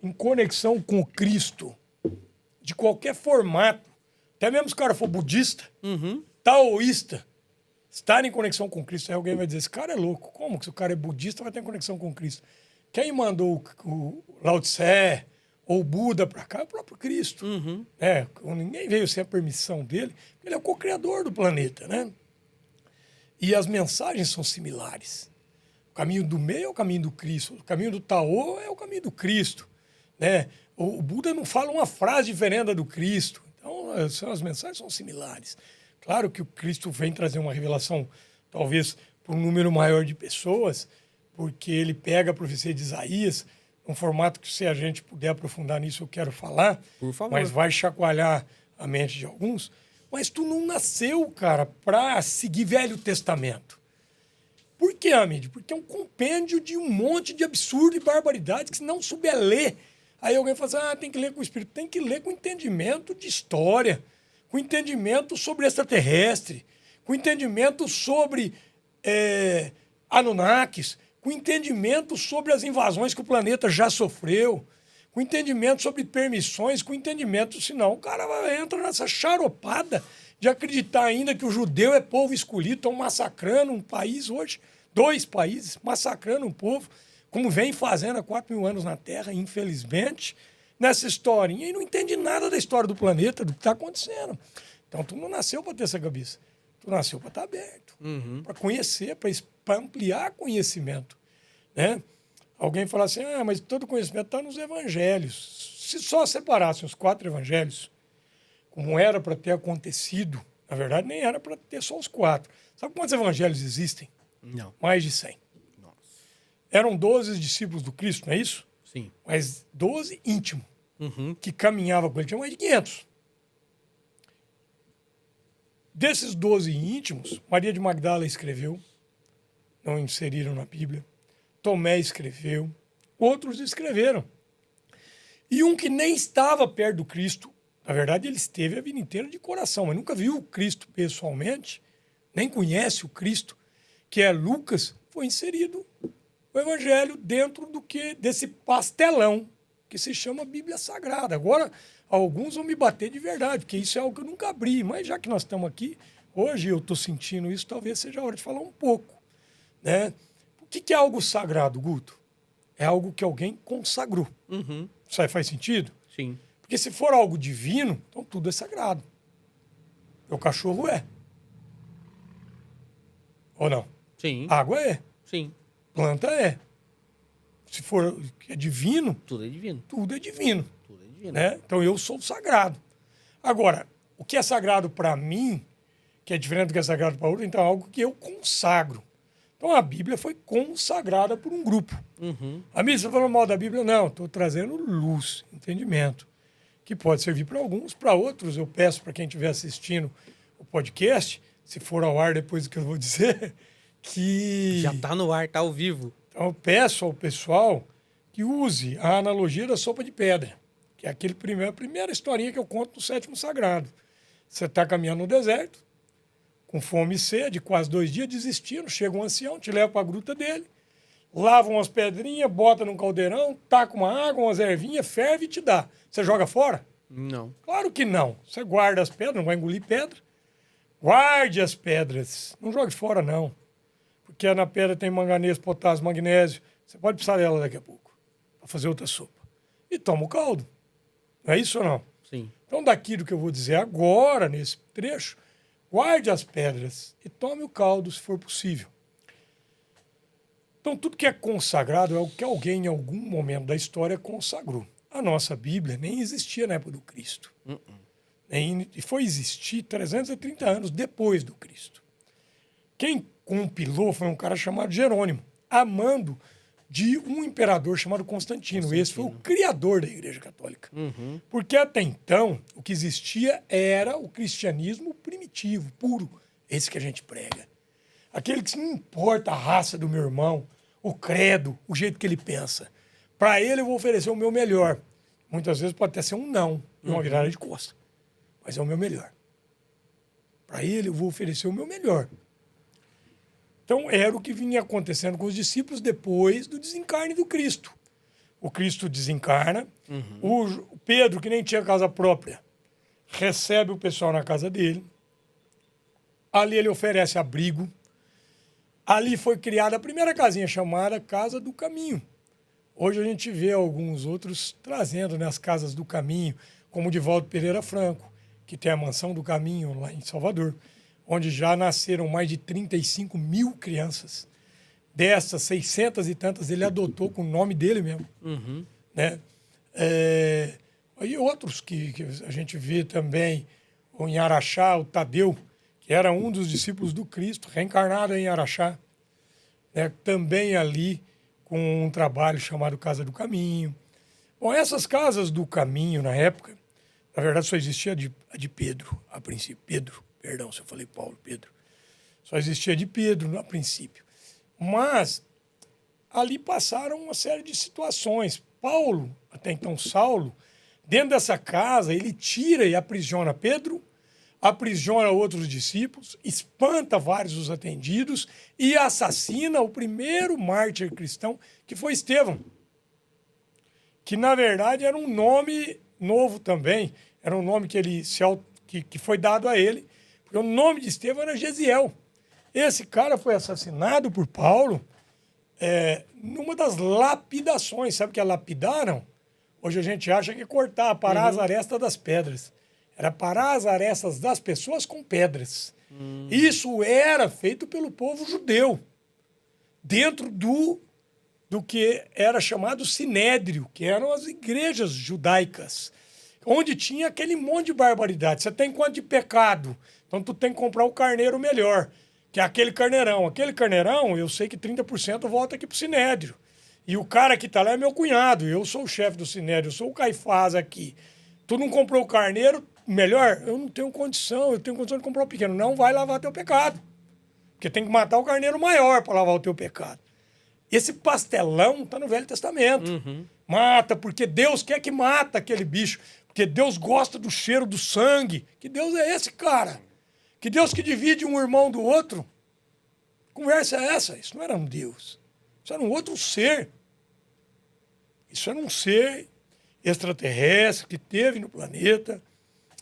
em conexão com Cristo, de qualquer formato, até mesmo se o cara for budista, taoísta, estar em conexão com Cristo, aí alguém vai dizer, esse cara é louco. Como que se o cara é budista vai ter conexão com Cristo? Quem mandou o Lao Tse ou o Buda para cá é o próprio Cristo. Ninguém veio sem a permissão dele, ele é o co-criador do planeta, né? E as mensagens são similares. O caminho do meio é o caminho do Cristo, o caminho do Tao é o caminho do Cristo, né? O Buda não fala uma frase diferente da do Cristo. Então, as mensagens são similares. Claro que o Cristo vem trazer uma revelação, talvez, para um número maior de pessoas, porque ele pega a profecia de Isaías, num formato que, se a gente puder aprofundar nisso, eu quero falar.
Por favor.
Mas vai chacoalhar a mente de alguns. Mas tu não nasceu, cara, para seguir Velho Testamento. Por quê, Amídio? Porque é um compêndio de um monte de absurdo e barbaridade que, se não souber ler, aí alguém fala assim, tem que ler com o Espírito. Tem que ler com entendimento de história, com entendimento sobre extraterrestre, com entendimento sobre Anunnakis, com entendimento sobre as invasões que o planeta já sofreu, com entendimento sobre permissões, com entendimento, senão o cara entra nessa charopada de acreditar ainda que o judeu é povo escolhido, estão massacrando um país hoje, 2 países, massacrando um povo, como vem fazendo há 4.000 anos na Terra, infelizmente, nessa historinha, e não entende nada da história do planeta, do que está acontecendo. Então, tu não nasceu para ter essa cabeça. Tu nasceu para estar aberto, para conhecer, para ampliar conhecimento. Né? Alguém fala assim, mas todo conhecimento está nos evangelhos. Se só separassem os 4 evangelhos, como era para ter acontecido, na verdade, nem era para ter só os 4. Sabe quantos evangelhos existem?
Não.
Mais de 100.
Nossa.
Eram 12 discípulos do Cristo, não é isso?
Sim.
Mas 12 íntimos,
Uhum.
que caminhavam com ele, tinha mais de 500. Desses 12 íntimos, Maria de Magdala escreveu, não inseriram na Bíblia. Tomé escreveu, outros escreveram. E um que nem estava perto do Cristo, na verdade ele esteve a vida inteira de coração, mas nunca viu o Cristo pessoalmente, nem conhece o Cristo, que é Lucas, foi inserido o Evangelho dentro desse pastelão que se chama Bíblia Sagrada. Agora, alguns vão me bater de verdade, porque isso é algo que eu nunca abri, mas já que nós estamos aqui, hoje eu estou sentindo isso, talvez seja a hora de falar um pouco. Né? O que é algo sagrado, Guto? É algo que alguém consagrou.
Uhum.
Isso aí faz sentido?
Sim.
Porque se for algo divino, então tudo é sagrado. O cachorro é. Ou não?
Sim.
Água é.
Sim.
Planta é. Se for é divino,
Tudo é divino.
tudo é divino.
Tudo é divino.
Né? Então eu sou sagrado. Agora, o que é sagrado para mim, que é diferente do que é sagrado para outro, então é algo que eu consagro. Então a Bíblia foi consagrada por um grupo.
Uhum.
A mim, você está falando mal da Bíblia? Não, estou trazendo luz, entendimento, que pode servir para alguns, para outros. Eu peço para quem estiver assistindo o podcast, se for ao ar depois do que eu vou dizer, que...
Já tá no ar, tá ao vivo.
Então eu peço ao pessoal que use a analogia da sopa de pedra, que é a primeira historinha que eu conto no Sétimo Sagrado. Você está caminhando no deserto, com fome e sede, quase 2 dias, desistindo, chega um ancião, te leva para a gruta dele, lava umas pedrinhas, bota num caldeirão, taca uma água, umas ervinhas, ferve e te dá. Você joga fora?
Não.
Claro que não. Você guarda as pedras, não vai engolir pedra. Guarde as pedras. Não jogue fora, não. Porque na pedra tem manganês, potássio, magnésio. Você pode precisar dela daqui a pouco, para fazer outra sopa. E toma o caldo. Não é isso ou não?
Sim.
Então, daqui do que eu vou dizer agora, nesse trecho, guarde as pedras e tome o caldo, se for possível. Então, tudo que é consagrado é o que alguém, em algum momento da história, consagrou. A nossa Bíblia nem existia na época do Cristo. E foi existir 330 anos depois do Cristo. Quem compilou foi um cara chamado Jerônimo, amando de um imperador chamado Constantino. Esse foi o criador da Igreja Católica.
Uhum.
Porque até então, o que existia era o cristianismo primitivo, puro. Esse que a gente prega. Aquele que não importa a raça do meu irmão, o credo, o jeito que ele pensa. Para ele eu vou oferecer o meu melhor. Muitas vezes pode até ser um não e uma virada de costa. Mas é o meu melhor. Para ele eu vou oferecer o meu melhor. Então era o que vinha acontecendo com os discípulos depois do desencarne do Cristo. O Cristo desencarna, o Pedro, que nem tinha casa própria, recebe o pessoal na casa dele. Ali ele oferece abrigo. Ali foi criada a primeira casinha chamada Casa do Caminho. Hoje a gente vê alguns outros trazendo, né, as Casas do Caminho, como o Divaldo Pereira Franco, que tem a Mansão do Caminho lá em Salvador, onde já nasceram mais de 35 mil crianças. Dessas, 600 e tantas ele adotou com o nome dele mesmo.
Uhum.
Né? E outros que a gente vê também, em Araxá, o Tadeu, que era um dos discípulos do Cristo, reencarnado em Araxá, né? Também ali com um trabalho chamado Casa do Caminho. Bom, essas Casas do Caminho, na época, na verdade só existia a de Pedro, a princípio. Pedro, perdão se eu falei Paulo, Pedro. Só existia de Pedro, a princípio. Mas ali passaram uma série de situações. Paulo, até então Saulo, dentro dessa casa, ele tira e aprisiona Pedro, aprisiona outros discípulos, espanta vários dos atendidos e assassina o primeiro mártir cristão, que foi Estevão. Que, na verdade, era um nome novo também. Era um nome que foi dado a ele, porque o nome de Estevão era Gesiel. Esse cara foi assassinado por Paulo numa das lapidações. Sabe o que é lapidaram? Hoje a gente acha que é cortar, parar as arestas das pedras. Era parar as arestas das pessoas com pedras. Isso era feito pelo povo judeu, dentro do que era chamado Sinédrio, que eram as igrejas judaicas, onde tinha aquele monte de barbaridade. Você tem quanto de pecado? Então tu tem que comprar o carneiro melhor, que é aquele carneirão. Aquele carneirão, eu sei que 30% volta aqui pro Sinédrio. E o cara que tá lá é meu cunhado, eu sou o chefe do Sinédrio, eu sou o Caifás aqui. Tu não comprou o carneiro melhor? Eu não tenho condição, eu tenho condição de comprar o pequeno. Não vai lavar teu pecado. Porque tem que matar o carneiro maior para lavar o teu pecado. Esse pastelão está no Velho Testamento. Mata, porque Deus quer que mata aquele bicho. Porque Deus gosta do cheiro do sangue. Que Deus é esse, cara? Que Deus que divide um irmão do outro? Conversa é essa? Isso não era um Deus. Isso era um outro ser. Isso era um ser extraterrestre que teve no planeta,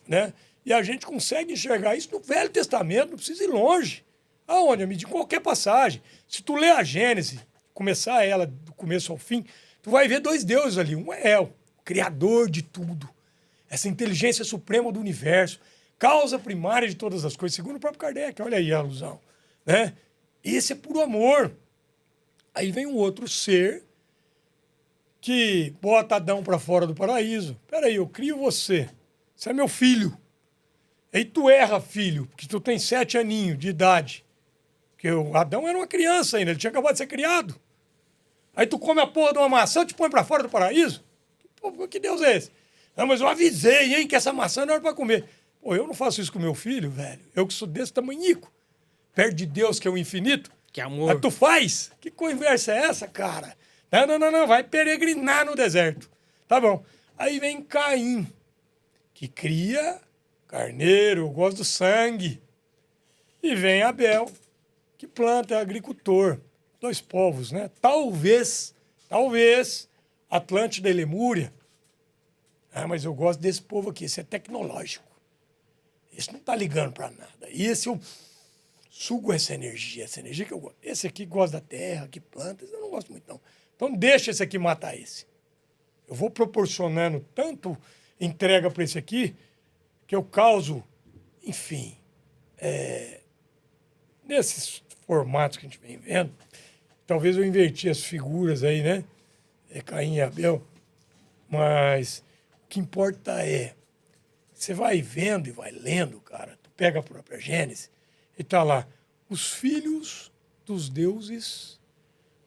né? E a gente consegue enxergar isso no Velho Testamento, não precisa ir longe. Aonde? De qualquer passagem. Se tu ler a Gênesis, começar ela do começo ao fim, tu vai ver dois deuses ali. Um é El, o criador de tudo. Essa inteligência suprema do universo, causa primária de todas as coisas, segundo o próprio Kardec. Olha aí a alusão, né? Esse é puro amor. Aí vem um outro ser que bota Adão para fora do paraíso. Peraí, eu crio você. Você é meu filho. Aí tu erra, filho, porque tu tem 7 aninhos de idade. Porque o Adão era uma criança ainda, ele tinha acabado de ser criado. Aí tu come a porra de uma maçã e te põe para fora do paraíso? Pô, que Deus é esse? Não, mas eu avisei, hein, que essa maçã não era para comer. Pô, eu não faço isso com meu filho, velho. Eu que sou desse tamanhico. Perto de Deus, que é o infinito.
Que amor.
Mas tu faz? Que conversa é essa, cara? Não. Vai peregrinar no deserto. Tá bom. Aí vem Caim, que cria carneiro, eu gosto do sangue. E vem Abel, que planta, é agricultor. 2 povos, né? Talvez, Atlântida e Lemúria. Ah, mas eu gosto desse povo aqui, esse é tecnológico. Esse não tá ligando para nada. E esse eu sugo essa energia que eu gosto. Esse aqui gosta da terra, que planta, esse eu não gosto muito não. Então deixa esse aqui matar esse. Eu vou proporcionando tanto entrega para esse aqui, que eu causo, enfim, nesses formatos que a gente vem vendo, talvez eu inverti as figuras aí, né? Caim e Abel. Mas o que importa é, você vai vendo e vai lendo, cara, tu pega a própria Gênesis, e tá lá, os filhos dos deuses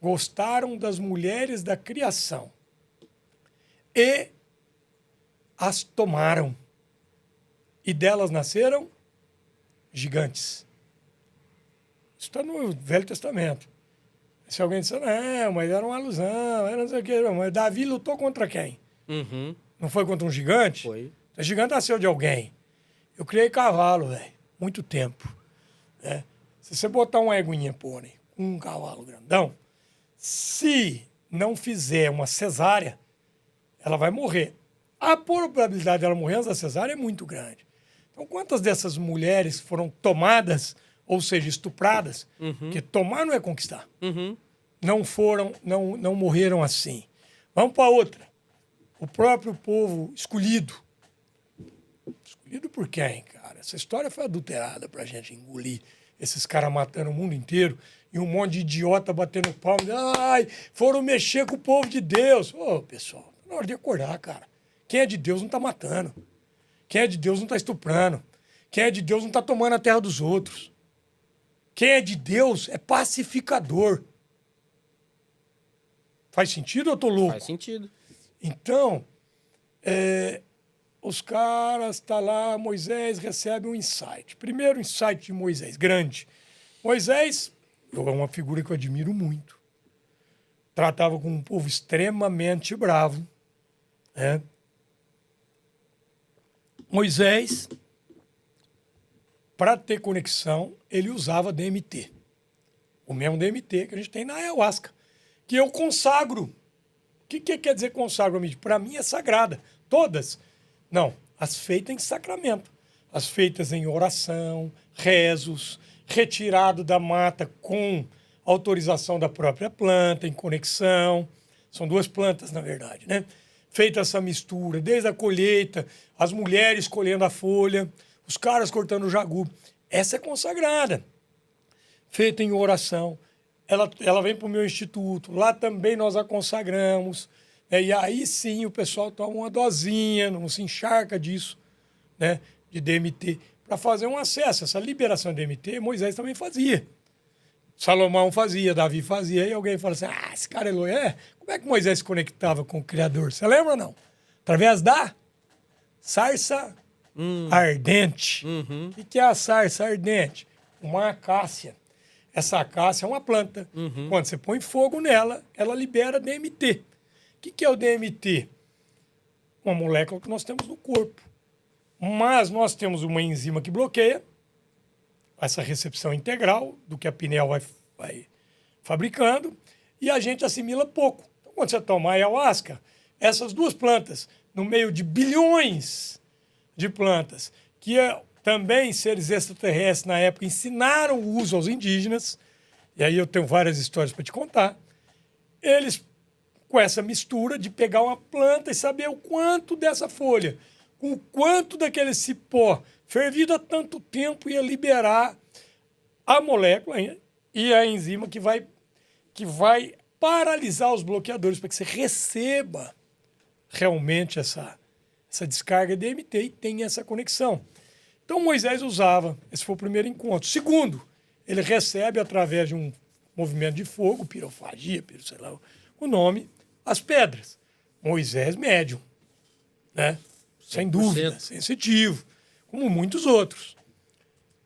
gostaram das mulheres da criação e as tomaram. E delas nasceram gigantes. Isso está no Velho Testamento. Se alguém disser, não, mas era uma alusão, era não sei o quê. Mas Davi lutou contra quem? Não foi contra um gigante?
Foi.
O gigante nasceu de alguém. Eu criei cavalo, velho, muito tempo. Né? Se você botar uma eguinha pônei com um cavalo grandão, se não fizer uma cesárea, ela vai morrer. A probabilidade dela morrer antes da cesárea é muito grande. Então, quantas dessas mulheres foram tomadas, ou seja, estupradas? Porque tomar não é conquistar. Não foram, não morreram assim. Vamos para outra. O próprio povo escolhido. Escolhido por quem, cara? Essa história foi adulterada para a gente engolir. Esses caras matando o mundo inteiro e um monte de idiota batendo palma. Ai, foram mexer com o povo de Deus. Ô, pessoal, na hora de acordar, cara. Quem é de Deus não está matando. Quem é de Deus não está estuprando. Quem é de Deus não está tomando a terra dos outros. Quem é de Deus é pacificador. Faz sentido ou eu tô louco?
Faz sentido.
Então, os caras, tá lá, Moisés recebe um insight. Primeiro insight de Moisés, grande. Moisés é uma figura que eu admiro muito. Tratava com um povo extremamente bravo. Né? Moisés para ter conexão, ele usava DMT. O mesmo DMT que a gente tem na ayahuasca. Que eu consagro. O que quer dizer consagro, amigo? Para mim é sagrada. Todas. Não. As feitas em sacramento. As feitas em oração, rezos, retirado da mata com autorização da própria planta, em conexão. São duas plantas, na verdade, né? Feita essa mistura, desde a colheita, as mulheres colhendo a folha, os caras cortando o jagu. Essa é consagrada. Feita em oração. Ela vem para o meu instituto. Lá também nós a consagramos. Né? E aí sim o pessoal toma uma dosinha, não se encharca disso, né? De DMT, para fazer um acesso. Essa liberação de DMT, Moisés também fazia. Salomão fazia, Davi fazia. Aí alguém fala assim, esse cara é louco. Como é que Moisés se conectava com o Criador? Você lembra ou não? Através da sarça ardente.
Uhum.
O que é a sarça ardente? Uma acácia. Essa acácia é uma planta.
Uhum.
Quando você põe fogo nela, ela libera DMT. O que é o DMT? Uma molécula que nós temos no corpo. Mas nós temos uma enzima que bloqueia essa recepção integral do que a pineal vai fabricando e a gente assimila pouco. Então, quando você toma ayahuasca, essas duas plantas, no meio de bilhões de plantas, que também seres extraterrestres na época ensinaram o uso aos indígenas, e aí eu tenho várias histórias para te contar, eles, com essa mistura de pegar uma planta e saber o quanto dessa folha, com o quanto daquele cipó fervido há tanto tempo ia liberar a molécula e a enzima que vai paralisar os bloqueadores para que você receba realmente essa descarga de DMT e tenha essa conexão. Então Moisés usava, esse foi o primeiro encontro. Segundo, ele recebe através de um movimento de fogo, pirofagia, sei lá o nome, as pedras. Moisés médium, né? Sem dúvida, sensitivo, como muitos outros.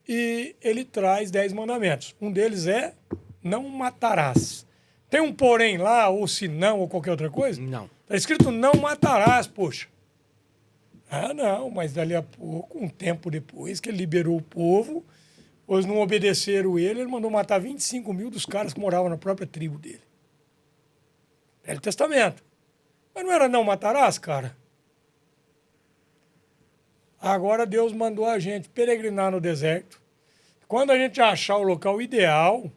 E ele traz 10 mandamentos. Um deles é não matarás. Tem um porém lá, ou se não, ou qualquer outra coisa?
Não.
Está escrito não matarás, poxa. Não, mas dali a pouco, um tempo depois que ele liberou o povo, os não obedeceram ele mandou matar 25 mil dos caras que moravam na própria tribo dele. Velho Testamento. Mas não era não matarás, cara? Agora Deus mandou a gente peregrinar no deserto. Quando a gente achar o local ideal,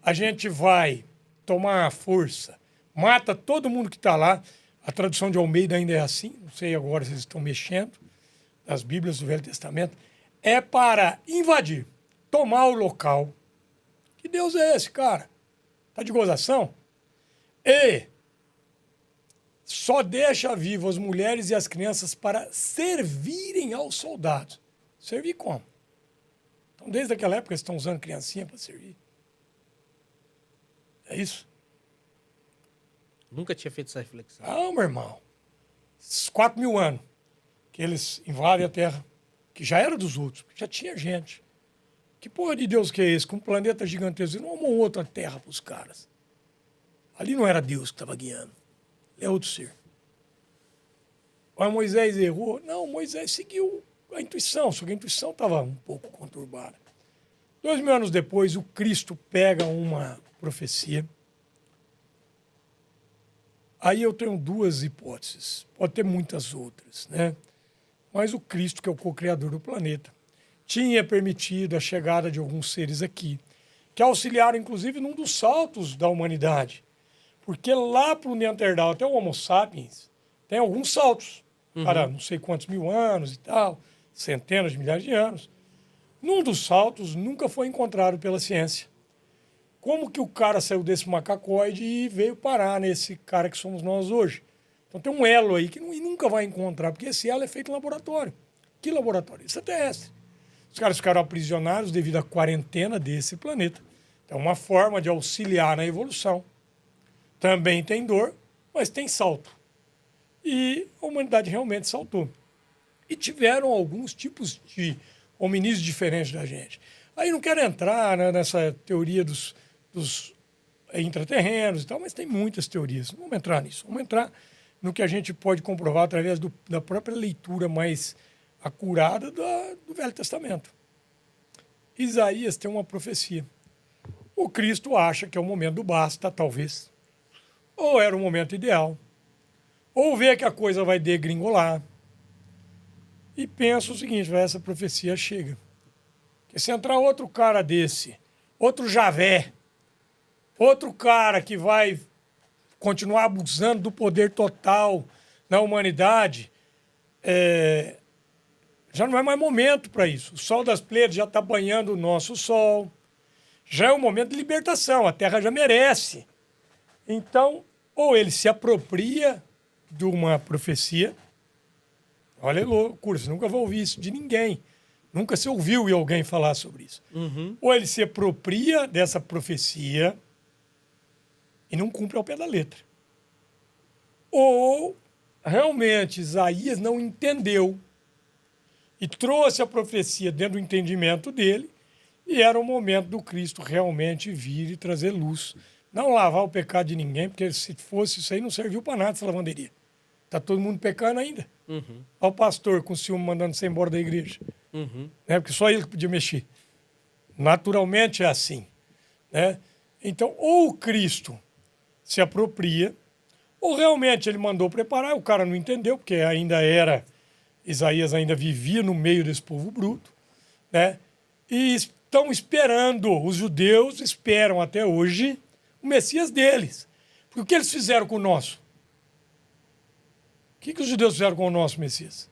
a gente vai tomar a força, mata todo mundo que está lá. A tradução de Almeida ainda é assim, não sei agora se eles estão mexendo, das Bíblias do Velho Testamento. É para invadir, tomar o local. Que Deus é esse, cara? Tá de gozação? E só deixa vivo as mulheres e as crianças para servirem aos soldados. Servir como? Então, desde aquela época, eles estão usando criancinha para servir. É isso?
Nunca tinha feito essa reflexão.
Não, meu irmão. Esses 4.000 anos que eles invadem a Terra, que já era dos outros, já tinha gente. Que porra de Deus que é esse? Com um planeta gigantesco, não arrumou outra Terra para os caras. Ali não era Deus que estava guiando. É outro ser. Mas Moisés errou? Não, Moisés seguiu a intuição, só que a intuição estava um pouco conturbada. 2.000 anos depois, o Cristo pega uma profecia. Aí eu tenho duas hipóteses. Pode ter muitas outras, né? Mas o Cristo, que é o co-criador do planeta, tinha permitido a chegada de alguns seres aqui, que auxiliaram, inclusive, num dos saltos da humanidade. Porque lá para o Neandertal até o Homo sapiens tem alguns saltos, para não sei quantos mil anos e tal, centenas de milhares de anos. Num dos saltos nunca foi encontrado pela ciência. Como que o cara saiu desse macacoide e veio parar nesse cara que somos nós hoje? Então tem um elo aí que nunca vai encontrar, porque esse elo é feito em laboratório. Que laboratório? Extraterrestre. Os caras ficaram aprisionados devido à quarentena desse planeta. Então, uma forma de auxiliar na evolução. Também tem dor, mas tem salto. E a humanidade realmente saltou. E tiveram alguns tipos de hominídeos diferentes da gente. Aí não quero entrar, né, nessa teoria dos intraterrenos e tal, mas tem muitas teorias. Não vamos entrar nisso. Vamos entrar no que a gente pode comprovar através da própria leitura mais acurada do Velho Testamento. Isaías tem uma profecia. O Cristo acha que é o momento do basta, talvez. Ou era o momento ideal. Ou vê que a coisa vai degringolar. E pensa o seguinte, essa profecia chega. Que se entrar outro cara desse, outro Javé, outro cara que vai continuar abusando do poder total na humanidade, já não é mais momento para isso. O sol das Pleiades já está banhando o nosso sol. Já é um momento de libertação, a Terra já merece. Então, ou ele se apropria de uma profecia. Olha, loucura, você nunca vai ouvir isso de ninguém. Nunca se ouviu alguém falar sobre isso. Ou ele se apropria dessa profecia e não cumpre ao pé da letra. Ou, realmente, Isaías não entendeu e trouxe a profecia dentro do entendimento dele e era o momento do Cristo realmente vir e trazer luz. Não lavar o pecado de ninguém, porque se fosse isso aí não serviu para nada essa lavanderia. Está todo mundo pecando ainda. Olha o pastor com o ciúme mandando você embora da igreja. Né? Porque só ele que podia mexer. Naturalmente é assim. Né? Então, ou o Cristo se apropria, ou realmente ele mandou preparar, o cara não entendeu, porque ainda era, Isaías ainda vivia no meio desse povo bruto, né? E estão esperando, os judeus esperam até hoje o Messias deles. Porque o que eles fizeram com o nosso? O que os judeus fizeram com o nosso Messias?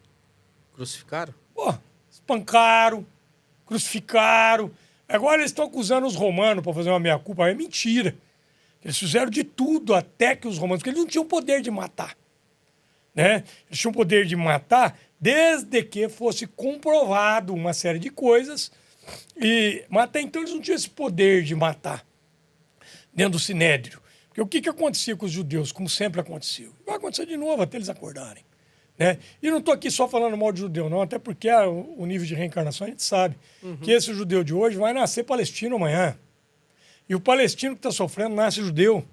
Crucificaram?
Pô, espancaram, crucificaram. Agora eles estão acusando os romanos para fazer uma meia-culpa. É mentira. Eles fizeram de tudo até que os romanos... Porque eles não tinham poder de matar. Né? Eles tinham poder de matar desde que fosse comprovado uma série de coisas. Mas até então eles não tinham esse poder de matar dentro do Sinédrio. Porque o que acontecia com os judeus, como sempre aconteceu? Vai acontecer de novo até eles acordarem. Né? E não estou aqui só falando mal de judeu, não, até porque o nível de reencarnação a gente sabe que esse judeu de hoje vai nascer palestino amanhã. E o palestino que está sofrendo nasce judeu.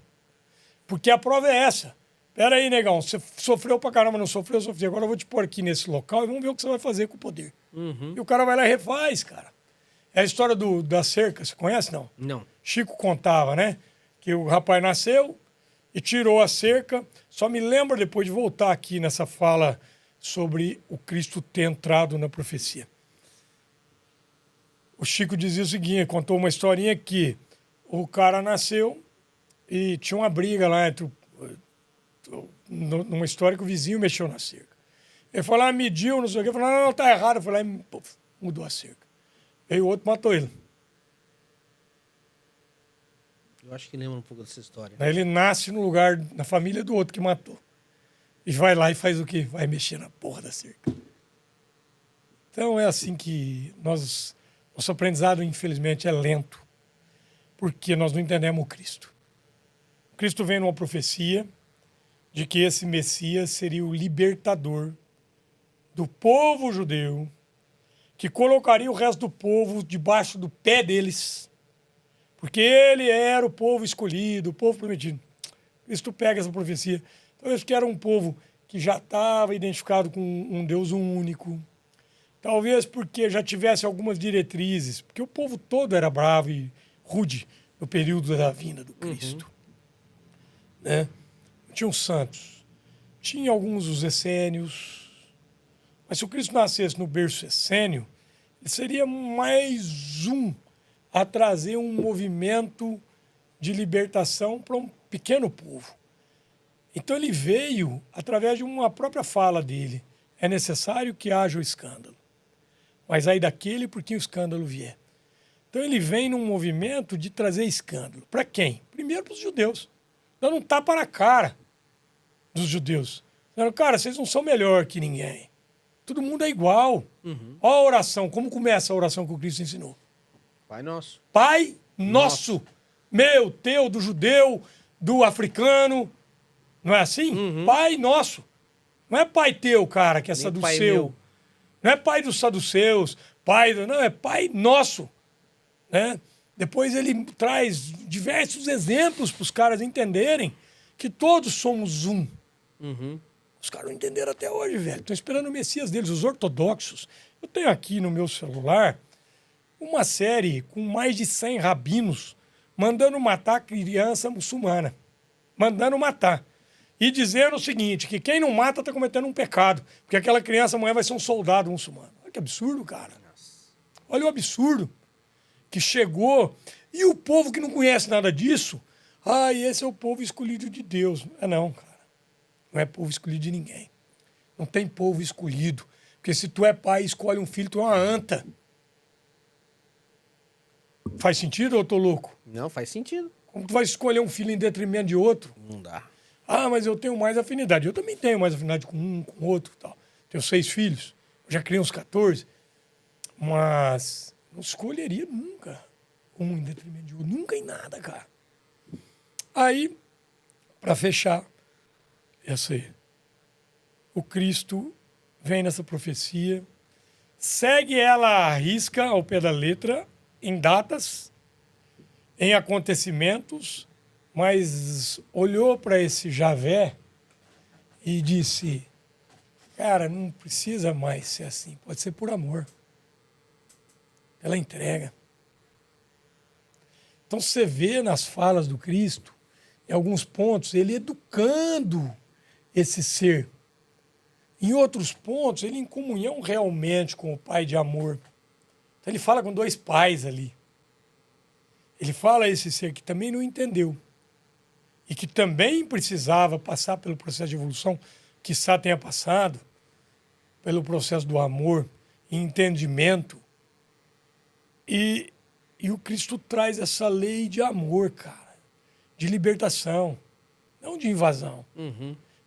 Porque a prova é essa. Pera aí, negão, você sofreu pra caramba, não sofreu, sofreu. Agora eu vou te pôr aqui nesse local e vamos ver o que você vai fazer com o poder. E o cara vai lá e refaz, cara. É a história da cerca, você conhece, não?
Não.
Chico contava, né? Que o rapaz nasceu e tirou a cerca. Só me lembro depois de voltar aqui nessa fala sobre o Cristo ter entrado na profecia. O Chico dizia o seguinte, contou uma historinha que o cara nasceu e tinha uma briga lá entre numa história que o vizinho mexeu na cerca. Ele foi lá, mediu, não sei o quê, falou, não, tá errado. Foi lá e mudou a cerca. Aí o outro matou ele.
Eu acho que lembro um pouco dessa história.
Aí ele nasce no lugar, na família do outro que matou. E vai lá e faz o quê? Vai mexer na porra da cerca. Então é assim que nosso aprendizado, infelizmente, é lento. Porque nós não entendemos o Cristo. O Cristo vem numa profecia de que esse Messias seria o libertador do povo judeu, que colocaria o resto do povo debaixo do pé deles, porque ele era o povo escolhido, o povo prometido. Cristo pega essa profecia. Talvez que era um povo que já estava identificado com um Deus único, talvez porque já tivesse algumas diretrizes, porque o povo todo era bravo e rude no período da vinda do Cristo. Né? Tinha os santos, tinha alguns os essênios, mas se o Cristo nascesse no berço essênio, ele seria mais um a trazer um movimento de libertação para um pequeno povo. Então ele veio através de uma própria fala dele. É necessário que haja o escândalo, mas aí daquele por quem o escândalo vier. Então ele vem num movimento de trazer escândalo. Para quem? Primeiro para os judeus. Dando um tapa na cara dos judeus. Dizendo, cara, vocês não são melhor que ninguém. Todo mundo é igual. Olha a oração, como começa a oração que o Cristo ensinou.
Pai nosso.
Pai nosso. Meu, teu, do judeu, do africano. Não é assim? Pai nosso. Não é pai teu, cara, que é saduceu. Não é pai dos saduceus. Não, é pai nosso. Né? Depois ele traz diversos exemplos para os caras entenderem que todos somos um. Os caras não entenderam até hoje, velho. Estão esperando o Messias deles, os ortodoxos. Eu tenho aqui no meu celular uma série com mais de 100 rabinos mandando matar criança muçulmana. Mandando matar. E dizendo o seguinte, que quem não mata está cometendo um pecado, porque aquela criança amanhã vai ser um soldado muçulmano. Olha que absurdo, cara. Olha o absurdo que chegou. E o povo que não conhece nada disso, esse é o povo escolhido de Deus. Não, cara. Não é povo escolhido de ninguém. Não tem povo escolhido. Porque se tu é pai e escolhe um filho, tu é uma anta. Faz sentido ou eu tô louco?
Não, faz sentido.
Como tu vai escolher um filho em detrimento de outro?
Não dá.
Mas eu tenho mais afinidade. Eu também tenho mais afinidade com um, com outro. Tal. Tenho 6 filhos. Eu já criei uns 14. Mas não escolheria nunca um em detrimento de outro. Nunca em nada, cara. Aí, para fechar, essa aí. O Cristo vem nessa profecia, segue ela à risca, ao pé da letra, em datas, em acontecimentos, mas olhou para esse Javé e disse, cara, não precisa mais ser assim, pode ser por amor. Ela entrega. Então você vê nas falas do Cristo, em alguns pontos, ele educando esse ser. Em outros pontos, ele em comunhão realmente com o Pai de amor. Então ele fala com 2 pais ali. Ele fala a esse ser que também não entendeu e que também precisava passar pelo processo de evolução, que quiçá tenha passado, pelo processo do amor e entendimento. E o Cristo traz essa lei de amor, cara, de libertação, não de invasão,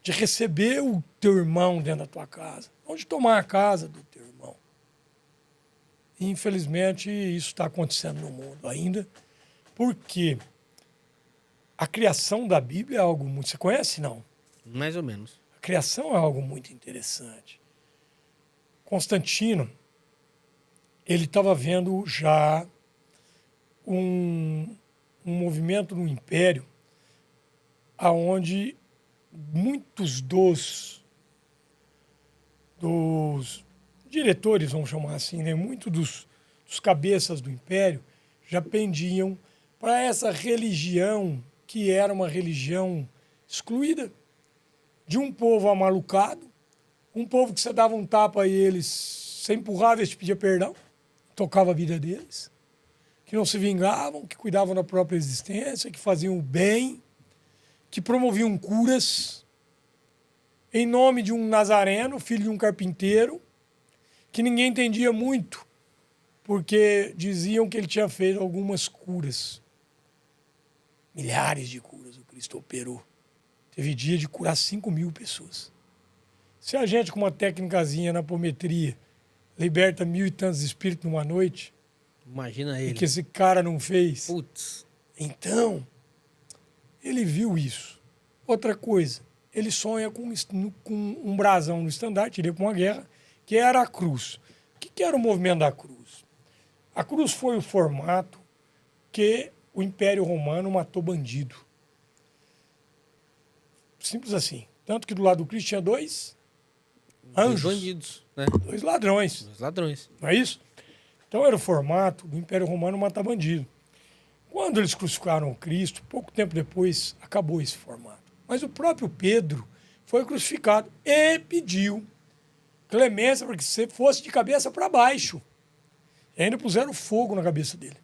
de receber o teu irmão dentro da tua casa, não de tomar a casa do teu irmão. E, infelizmente, isso está acontecendo no mundo ainda, porque a criação da Bíblia é algo muito... Você conhece, não?
Mais ou menos.
A criação é algo muito interessante. Constantino, ele estava vendo já um movimento no Império aonde muitos dos diretores, vamos chamar assim, né? Muitos dos cabeças do Império já pendiam para essa religião que era uma religião excluída de um povo amalucado, um povo que você dava um tapa e eles, você empurrava e eles te pedia perdão, tocava a vida deles, que não se vingavam, que cuidavam da própria existência, que faziam o bem, que promoviam curas em nome de um nazareno, filho de um carpinteiro, que ninguém entendia muito, porque diziam que ele tinha feito algumas curas. Milhares de curas o Cristo operou. Teve dia de curar 5.000 pessoas. Se a gente, com uma técnicazinha na apometria, liberta 1.000 e tantos espíritos numa noite,
imagina ele.
e que esse cara não fez.
Putz.
Então, ele viu isso. Outra coisa, ele sonha com um brasão no estandarte, iria para uma guerra, que era a cruz. O que era o movimento da cruz? A cruz foi o formato que o Império Romano matou bandido. Simples assim. Tanto que do lado do Cristo tinha 2 anjos.
2 bandidos, né?
2 ladrões.
2 ladrões.
Não é isso? Então era o formato do Império Romano matar bandido. Quando eles crucificaram o Cristo, pouco tempo depois acabou esse formato. Mas o próprio Pedro foi crucificado e pediu clemência para que você fosse de cabeça para baixo. E ainda puseram fogo na cabeça dele.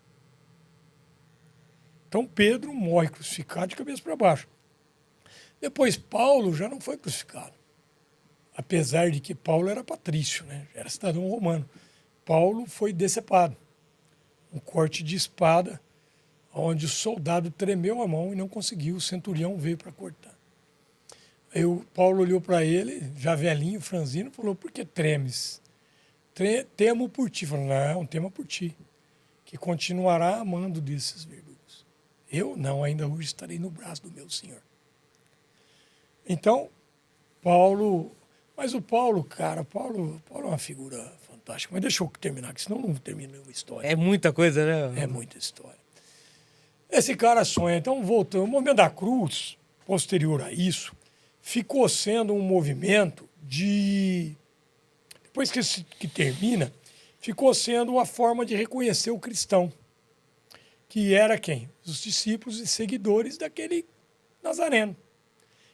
Então Pedro morre crucificado de cabeça para baixo. Depois Paulo já não foi crucificado. Apesar de que Paulo era patrício, né? Era cidadão romano. Paulo foi decepado. Um corte de espada, onde o soldado tremeu a mão e não conseguiu, o centurião veio para cortar. Aí o Paulo olhou para ele, já velhinho, franzino, e falou, por que tremes? Temo por ti. Falou, não, tema por ti, que continuará amando desses verdugos. Eu não, ainda hoje estarei no braço do meu Senhor. Então, Paulo... Mas o Paulo, cara, Paulo é uma figura fantástica. Mas deixa eu terminar, que senão não termina a história.
É muita coisa, né?
É muita história. Esse cara sonha. Então, voltando, o movimento da cruz, posterior a isso, ficou sendo um movimento de... Depois que termina, ficou sendo uma forma de reconhecer o cristão, que era quem? Os discípulos e seguidores daquele Nazareno,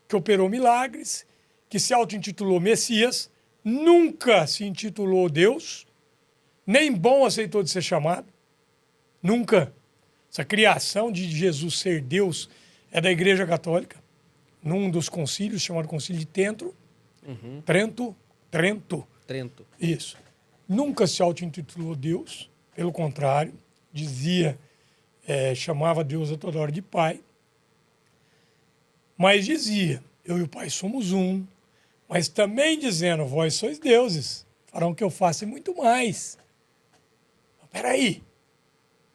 que operou milagres, que se auto-intitulou Messias, nunca se intitulou Deus, nem bom aceitou de ser chamado, nunca. Essa criação de Jesus ser Deus é da Igreja Católica, num dos concílios, chamado Concílio de Trento.
Trento.
Isso. Nunca se auto-intitulou Deus, pelo contrário, dizia, chamava Deus a toda hora de Pai, mas dizia, eu e o Pai somos um, mas também dizendo, vós sois deuses, farão que eu faça e muito mais. Espera aí,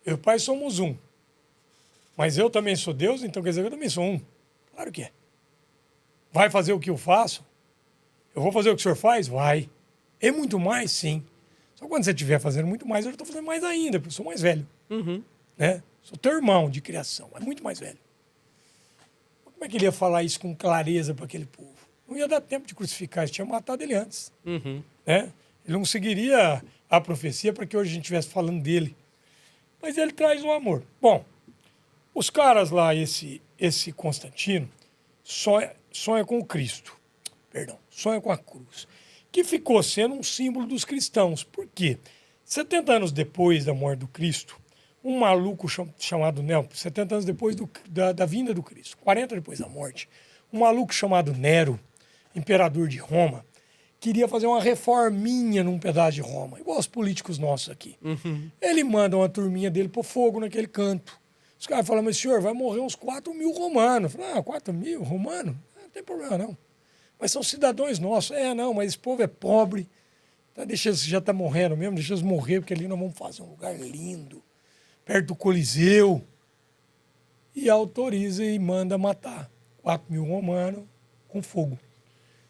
eu e o Pai somos um, mas eu também sou Deus, então quer dizer que eu também sou um. Claro que é. Vai fazer o que eu faço? Eu vou fazer o que o senhor faz? Vai. E muito mais, sim. Só quando você estiver fazendo muito mais, eu estou fazendo mais ainda, porque eu sou mais velho. Né? Sou teu irmão de criação, é muito mais velho. Como é que ele ia falar isso com clareza para aquele povo? Não ia dar tempo de crucificar, ele tinha matado ele antes. Né? Ele não seguiria a profecia para que hoje a gente estivesse falando dele. Mas ele traz o amor. Bom, os caras lá, esse Constantino, sonha com o Cristo. Perdão, sonha com a cruz. Que ficou sendo um símbolo dos cristãos. Por quê? 70 anos depois da morte do Cristo, um maluco chamado Nero, 70 anos depois da vinda do Cristo, 40 depois da morte, um maluco chamado Nero, imperador de Roma, queria fazer uma reforminha num pedaço de Roma, igual os políticos nossos aqui. Ele manda uma turminha dele pro fogo naquele canto. Os caras falam, mas senhor, vai morrer uns 4 mil romanos. Eu falo, 4 mil romanos? Não tem problema não. Mas são cidadãos nossos. Não, mas esse povo é pobre. Tá, já está morrendo mesmo, deixa eles morrer, porque ali nós vamos fazer um lugar lindo, perto do Coliseu. E autoriza e manda matar 4 mil romanos com fogo.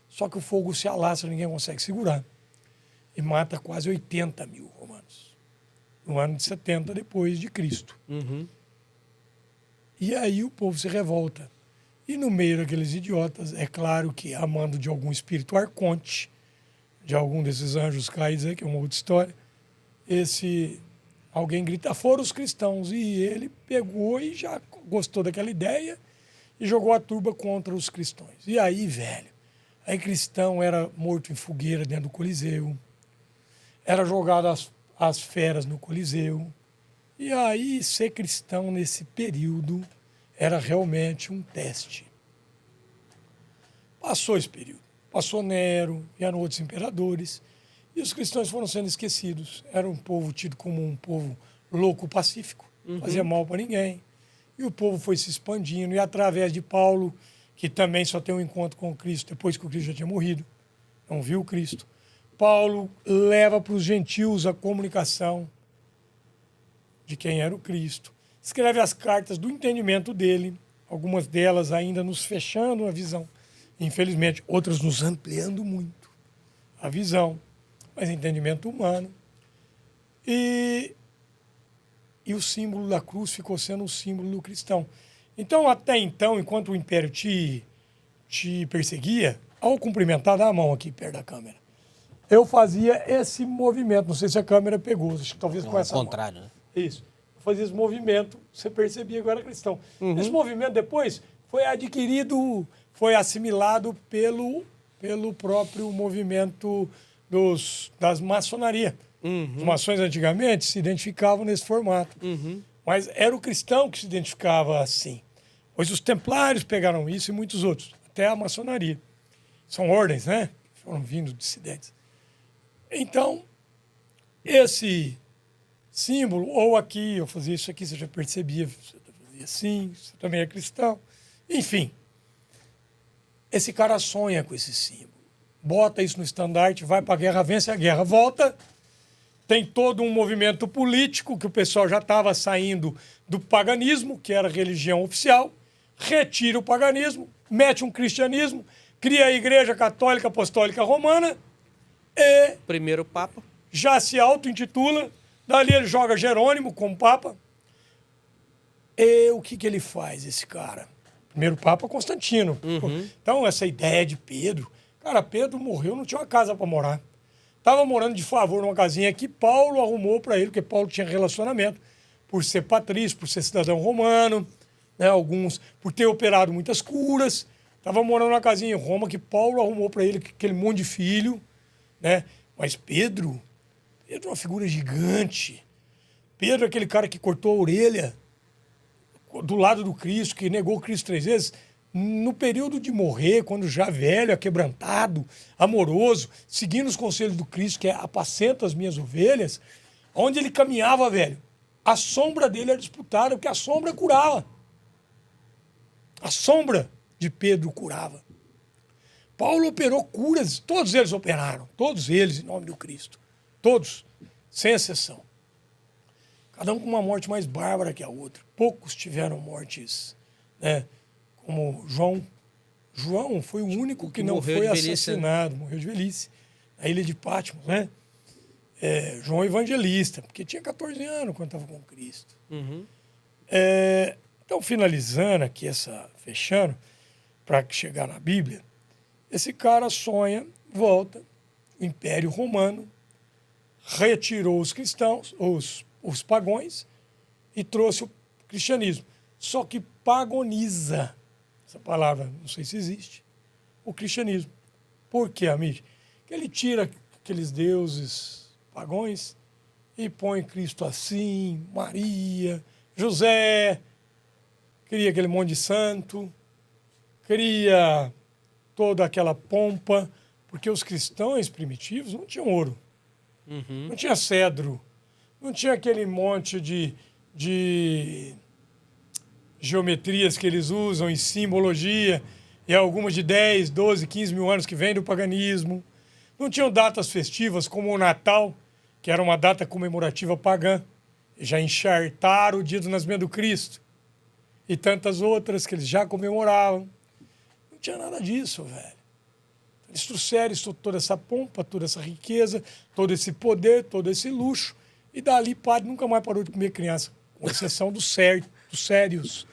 Só que o fogo se alastra, ninguém consegue segurar. E mata quase 80 mil romanos. No ano de 70 depois de Cristo. E aí o povo se revolta. E no meio daqueles idiotas, é claro que a mando de algum espírito arconte, de algum desses anjos caídos aí, que é uma outra história, alguém grita, foram os cristãos. E ele pegou e já gostou daquela ideia e jogou a turba contra os cristãos. E aí, velho, aí cristão era morto em fogueira dentro do Coliseu, era jogado as feras no Coliseu. E aí, ser cristão nesse período era realmente um teste. Passou esse período. Passou Nero, vieram outros imperadores, e os cristãos foram sendo esquecidos. Era um povo tido como um povo louco pacífico, fazia mal para ninguém. E o povo foi se expandindo, e através de Paulo, que também só tem um encontro com o Cristo depois que o Cristo já tinha morrido, não viu o Cristo, Paulo leva para os gentios a comunicação de quem era o Cristo. Escreve as cartas do entendimento dele, algumas delas ainda nos fechando a visão. Infelizmente, outras nos ampliando muito a visão, mas entendimento humano. E o símbolo da cruz ficou sendo o símbolo do cristão. Então, até então, enquanto o império te perseguia, ao cumprimentar, dá a mão aqui perto da câmera, eu fazia esse movimento. Não sei se a câmera pegou, acho que talvez com essa mão.
Ao contrário, né?
Isso. Fazia esse movimento, você percebia que eu era cristão. Esse movimento depois foi adquirido, foi assimilado pelo próprio movimento das maçonaria. As mações antigamente se identificavam nesse formato. Mas era o cristão que se identificava assim. Pois os templários pegaram isso e muitos outros, até a maçonaria. São ordens, né? Foram vindo dissidentes. Então, esse símbolo, ou aqui, eu fazia isso aqui, você já percebia, você fazia assim, você também é cristão. Enfim, esse cara sonha com esse símbolo. Bota isso no estandarte, vai para a guerra, vence a guerra, volta. Tem todo um movimento político que o pessoal já estava saindo do paganismo, que era a religião oficial, retira o paganismo, mete um cristianismo, cria a Igreja Católica Apostólica Romana e...
Primeiro Papa.
Já se auto-intitula, dali ele joga Jerônimo como Papa. E o que ele faz, esse cara? Primeiro Papa Constantino. Então, essa ideia de Pedro... Cara, Pedro morreu, não tinha uma casa para morar. Estava morando de favor numa casinha que Paulo arrumou para ele, porque Paulo tinha relacionamento, por ser patrício, por ser cidadão romano, né, alguns por ter operado muitas curas. Estava morando numa casinha em Roma que Paulo arrumou para ele, aquele monte de filho. Né? Mas Pedro é uma figura gigante. Pedro é aquele cara que cortou a orelha do lado do Cristo, que negou o Cristo 3 vezes. No período de morrer, quando já velho, aquebrantado, amoroso, seguindo os conselhos do Cristo, que é apacenta as minhas ovelhas, onde ele caminhava, velho, a sombra dele era disputada, porque a sombra curava. A sombra de Pedro curava. Paulo operou curas, todos eles operaram, todos eles em nome do Cristo. Todos, sem exceção. Cada um com uma morte mais bárbara que a outra. Poucos tiveram mortes, né? Como João. João foi o único que não foi assassinado, morreu de velhice, na ilha de Patmos, né? João Evangelista, porque tinha 14 anos quando estava com Cristo.
Uhum.
Então, finalizando aqui, fechando, para chegar na Bíblia, esse cara sonha, volta, o Império Romano, retirou os cristãos, os pagões, e trouxe o cristianismo. Só que pagoniza, essa palavra não sei se existe, o cristianismo. Por quê, amigo? Porque ele tira aqueles deuses pagões e põe Cristo assim, Maria, José, cria aquele monte de santo, cria toda aquela pompa, porque os cristãos primitivos não tinham ouro, não tinha cedro, não tinha aquele monte de geometrias que eles usam em simbologia, e algumas de 10, 12, 15 mil anos que vêm do paganismo. Não tinham datas festivas como o Natal, que era uma data comemorativa pagã. Já enchartaram o dia do nascimento do Cristo. E tantas outras que eles já comemoravam. Não tinha nada disso, velho. Eles trouxeram toda essa pompa, toda essa riqueza, todo esse poder, todo esse luxo. E dali, padre nunca mais parou de comer criança. Com exceção dos sérios,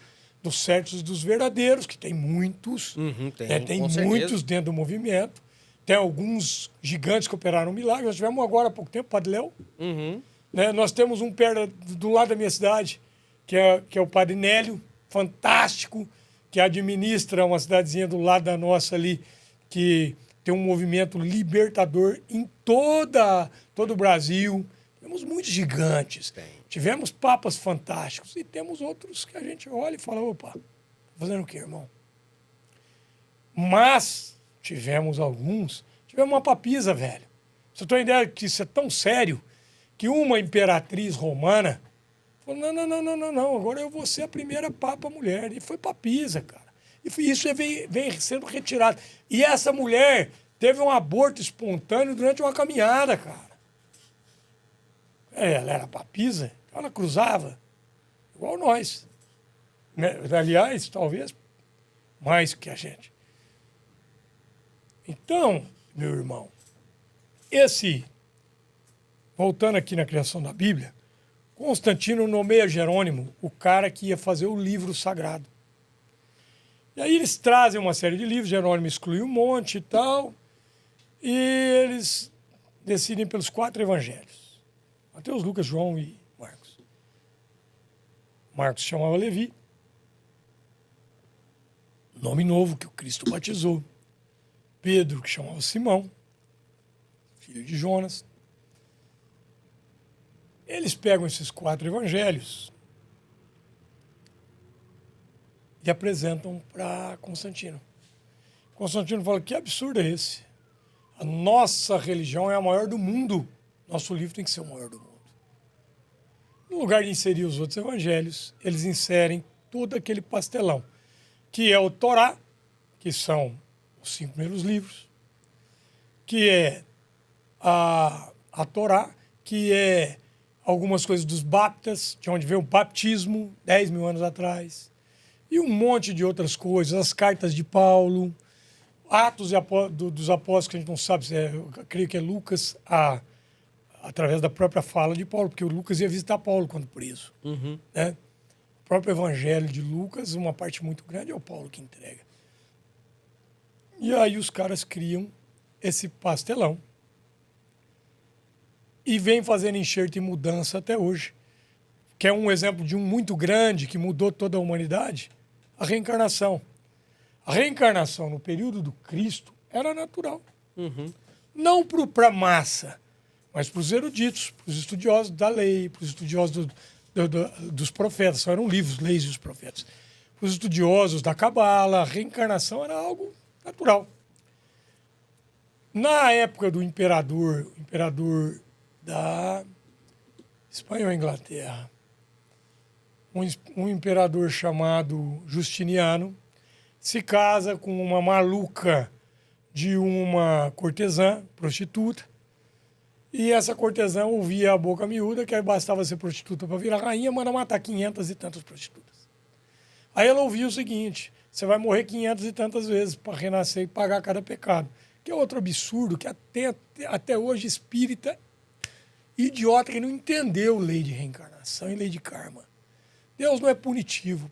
dos certos e dos verdadeiros, que tem muitos. Tem muitos dentro do movimento. Tem alguns gigantes que operaram milagres. Nós tivemos agora há pouco tempo, Padre Léo. Né? Nós temos um perto do lado da minha cidade, que é o Padre Nélio, fantástico, que administra uma cidadezinha do lado da nossa ali, que tem um movimento libertador em todo o Brasil. Temos muitos gigantes. Tivemos papas fantásticos. E temos outros que a gente olha e fala, opa, tá fazendo o quê, irmão? Mas tivemos uma papisa, velho. Você tem uma ideia que isso é tão sério que uma imperatriz romana falou, não, agora eu vou ser a primeira papa mulher. E foi papisa, cara. E isso vem sendo retirado. E essa mulher teve um aborto espontâneo durante uma caminhada, cara. Ela era papisa, ela cruzava, igual nós. Aliás, talvez mais que a gente. Então, meu irmão, voltando aqui na criação da Bíblia, Constantino nomeia Jerônimo o cara que ia fazer o livro sagrado. E aí eles trazem uma série de livros, Jerônimo exclui um monte e tal, e eles decidem pelos 4 evangelhos. Mateus, Lucas, João e Marcos. Marcos chamava Levi, nome novo que o Cristo batizou. Pedro, que chamava Simão, filho de Jonas. Eles pegam esses 4 evangelhos e apresentam para Constantino. Constantino fala, que absurdo é esse? A nossa religião é a maior do mundo. Nosso livro tem que ser o maior do mundo. No lugar de inserir os outros evangelhos, eles inserem todo aquele pastelão, que é o Torá, que são os 5 primeiros livros, que é a Torá, que é algumas coisas dos baptas, de onde veio o baptismo, 10 mil anos atrás, e um monte de outras coisas, as cartas de Paulo, Atos dos Apóstolos, que a gente não sabe, eu creio que é Lucas, através da própria fala de Paulo, porque o Lucas ia visitar Paulo quando preso. Né? O próprio Evangelho de Lucas, uma parte muito grande, é o Paulo que entrega. E aí os caras criam esse pastelão e vem fazendo enxerto e mudança até hoje. Que é um exemplo de um muito grande que mudou toda a humanidade, a reencarnação. A reencarnação no período do Cristo era natural. Não para a massa, mas para os eruditos, para os estudiosos da lei, para os estudiosos dos profetas. Só eram livros, leis dos profetas. Para os estudiosos da Cabala, a reencarnação era algo natural. Na época do imperador, o imperador da Espanha ou Inglaterra, um imperador chamado Justiniano se casa com uma maluca de uma cortesã, prostituta, e essa cortesã ouvia a boca miúda que bastava ser prostituta para virar rainha, manda matar 500 e tantas prostitutas. Aí ela ouvia o seguinte: você vai morrer 500 e tantas vezes para renascer e pagar cada pecado. Que é outro absurdo que até hoje espírita idiota que não entendeu lei de reencarnação e lei de karma. Deus não é punitivo.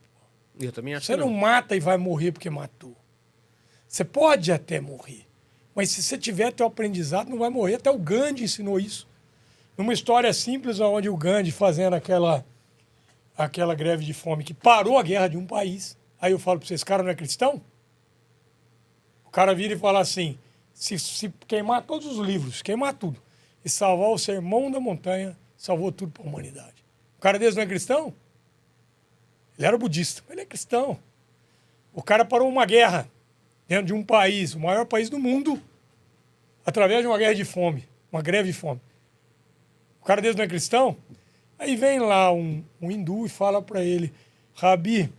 Eu também acho
Você
que
não mata e vai morrer porque matou. Você pode até morrer, mas se você tiver teu aprendizado, não vai morrer. Até o Gandhi ensinou isso. Numa história simples, onde o Gandhi, fazendo aquela greve de fome que parou a guerra de um país, aí eu falo para vocês, esse cara não é cristão? O cara vira e fala assim, se queimar todos os livros, queimar tudo, e salvar o Sermão da Montanha, salvou tudo para a humanidade. O cara desse não é cristão? Ele era budista, mas ele é cristão. O cara parou uma guerra dentro de um país, o maior país do mundo, através de uma guerra de fome, uma greve de fome. O cara desse não é cristão? Aí vem lá um hindu e fala para ele, Rabi,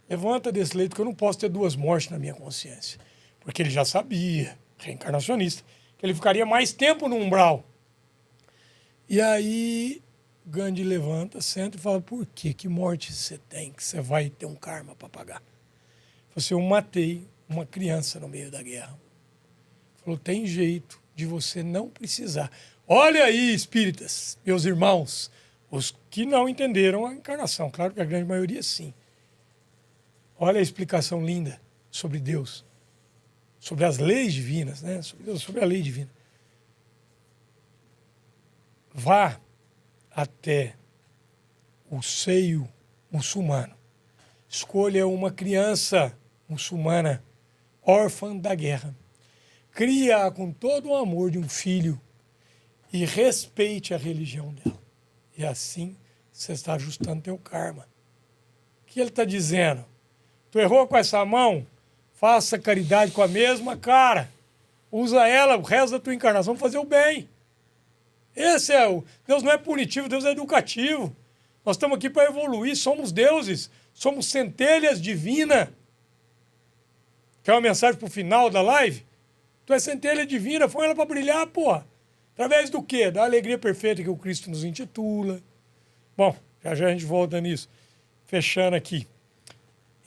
levanta desse leito que eu não posso ter duas mortes na minha consciência. Porque ele já sabia, reencarnacionista, que ele ficaria mais tempo no umbral. E aí Gandhi levanta, senta e fala, por quê? Que morte você tem que você vai ter um karma para pagar? Eu matei uma criança no meio da guerra. Falou, tem jeito de você não precisar. Olha aí, espíritas, meus irmãos, os que não entenderam a encarnação. Claro que a grande maioria sim. Olha a explicação linda sobre Deus, sobre as leis divinas, né? Sobre Deus, sobre a lei divina. Vá até o seio muçulmano. Escolha uma criança muçulmana, órfã da guerra. Cria-a com todo o amor de um filho e respeite a religião dela. E assim você está ajustando teu karma. O que ele está dizendo? Tu errou com essa mão? Faça caridade com a mesma cara. Usa ela o resto da tua encarnação para fazer o bem. Esse é o... Deus não é punitivo, Deus é educativo. Nós estamos aqui para evoluir, somos deuses, somos centelhas divinas. Quer uma mensagem para o final da live? Tu é centelha divina, põe ela para brilhar, porra. Através do quê? Da alegria perfeita que o Cristo nos intitula. Bom, já já a gente volta nisso. Fechando aqui.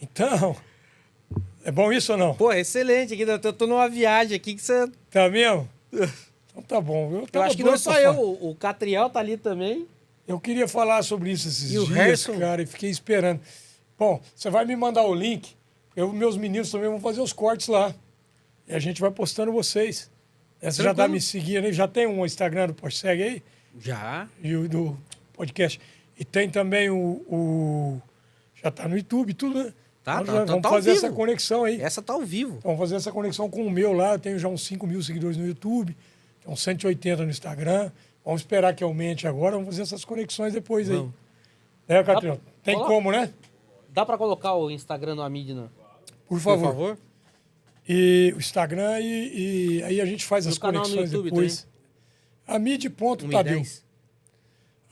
Então, é bom isso ou não?
Pô, excelente. Aqui, eu tô numa viagem aqui que você...
Tá mesmo? Então tá bom.
Eu acho que não é só eu, o Catriel tá ali também.
Eu queria falar sobre isso esses
E o
dias,
Harrison?
cara, e fiquei esperando. Bom, você vai me mandar o link. Meus meninos também vão fazer os cortes lá. E a gente vai postando vocês. Você já tá me seguindo aí? Já tem um Instagram do Postsegue aí?
Já.
E o do podcast. E tem também já tá no YouTube, tudo, né?
Tá,
então, vamos
tá
fazer
ao
essa
vivo.
conexão aí.
Essa tá ao vivo.
Vamos fazer essa conexão com o meu lá. Eu tenho já uns 5 mil seguidores no YouTube. Tem uns 180 no Instagram. Vamos esperar que aumente agora. Vamos fazer essas conexões depois aí. Né, Catriel? Tem como, né?
Dá pra colocar o Instagram no Amid, não?
Por favor. E o Instagram e aí a gente faz as
canal no
conexões
YouTube
depois. Amid.tadeu.
1:10.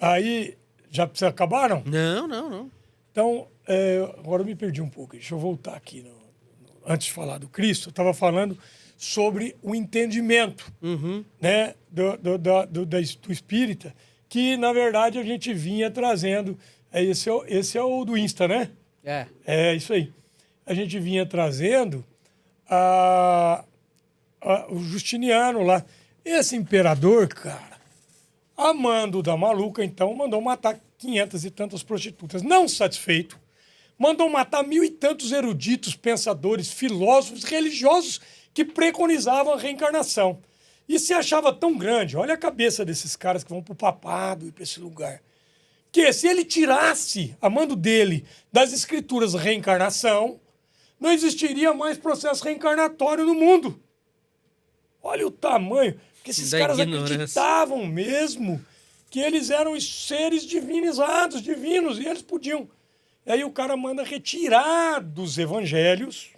Aí, já precisa acabaram?
Não.
Então, agora eu me perdi um pouco. Deixa eu voltar aqui. Antes de falar do Cristo, eu estava falando sobre o entendimento né, do espírita, que, na verdade, a gente vinha trazendo. Esse é o do Insta, né? É isso aí. A gente vinha trazendo o Justiniano lá. Esse imperador, cara, amando da maluca, então, mandou matar 500 e tantas prostitutas. Não satisfeito, mandou matar 1.000 e tantos eruditos, pensadores, filósofos, religiosos que preconizavam a reencarnação. E se achava tão grande, olha a cabeça desses caras que vão para o papado e para esse lugar, que se ele tirasse a mando dele das escrituras reencarnação, não existiria mais processo reencarnatório no mundo. Olha o tamanho, que esses caras acreditavam mesmo que eles eram seres divinizados, divinos, e eles podiam. E aí o cara manda retirar dos evangelhos,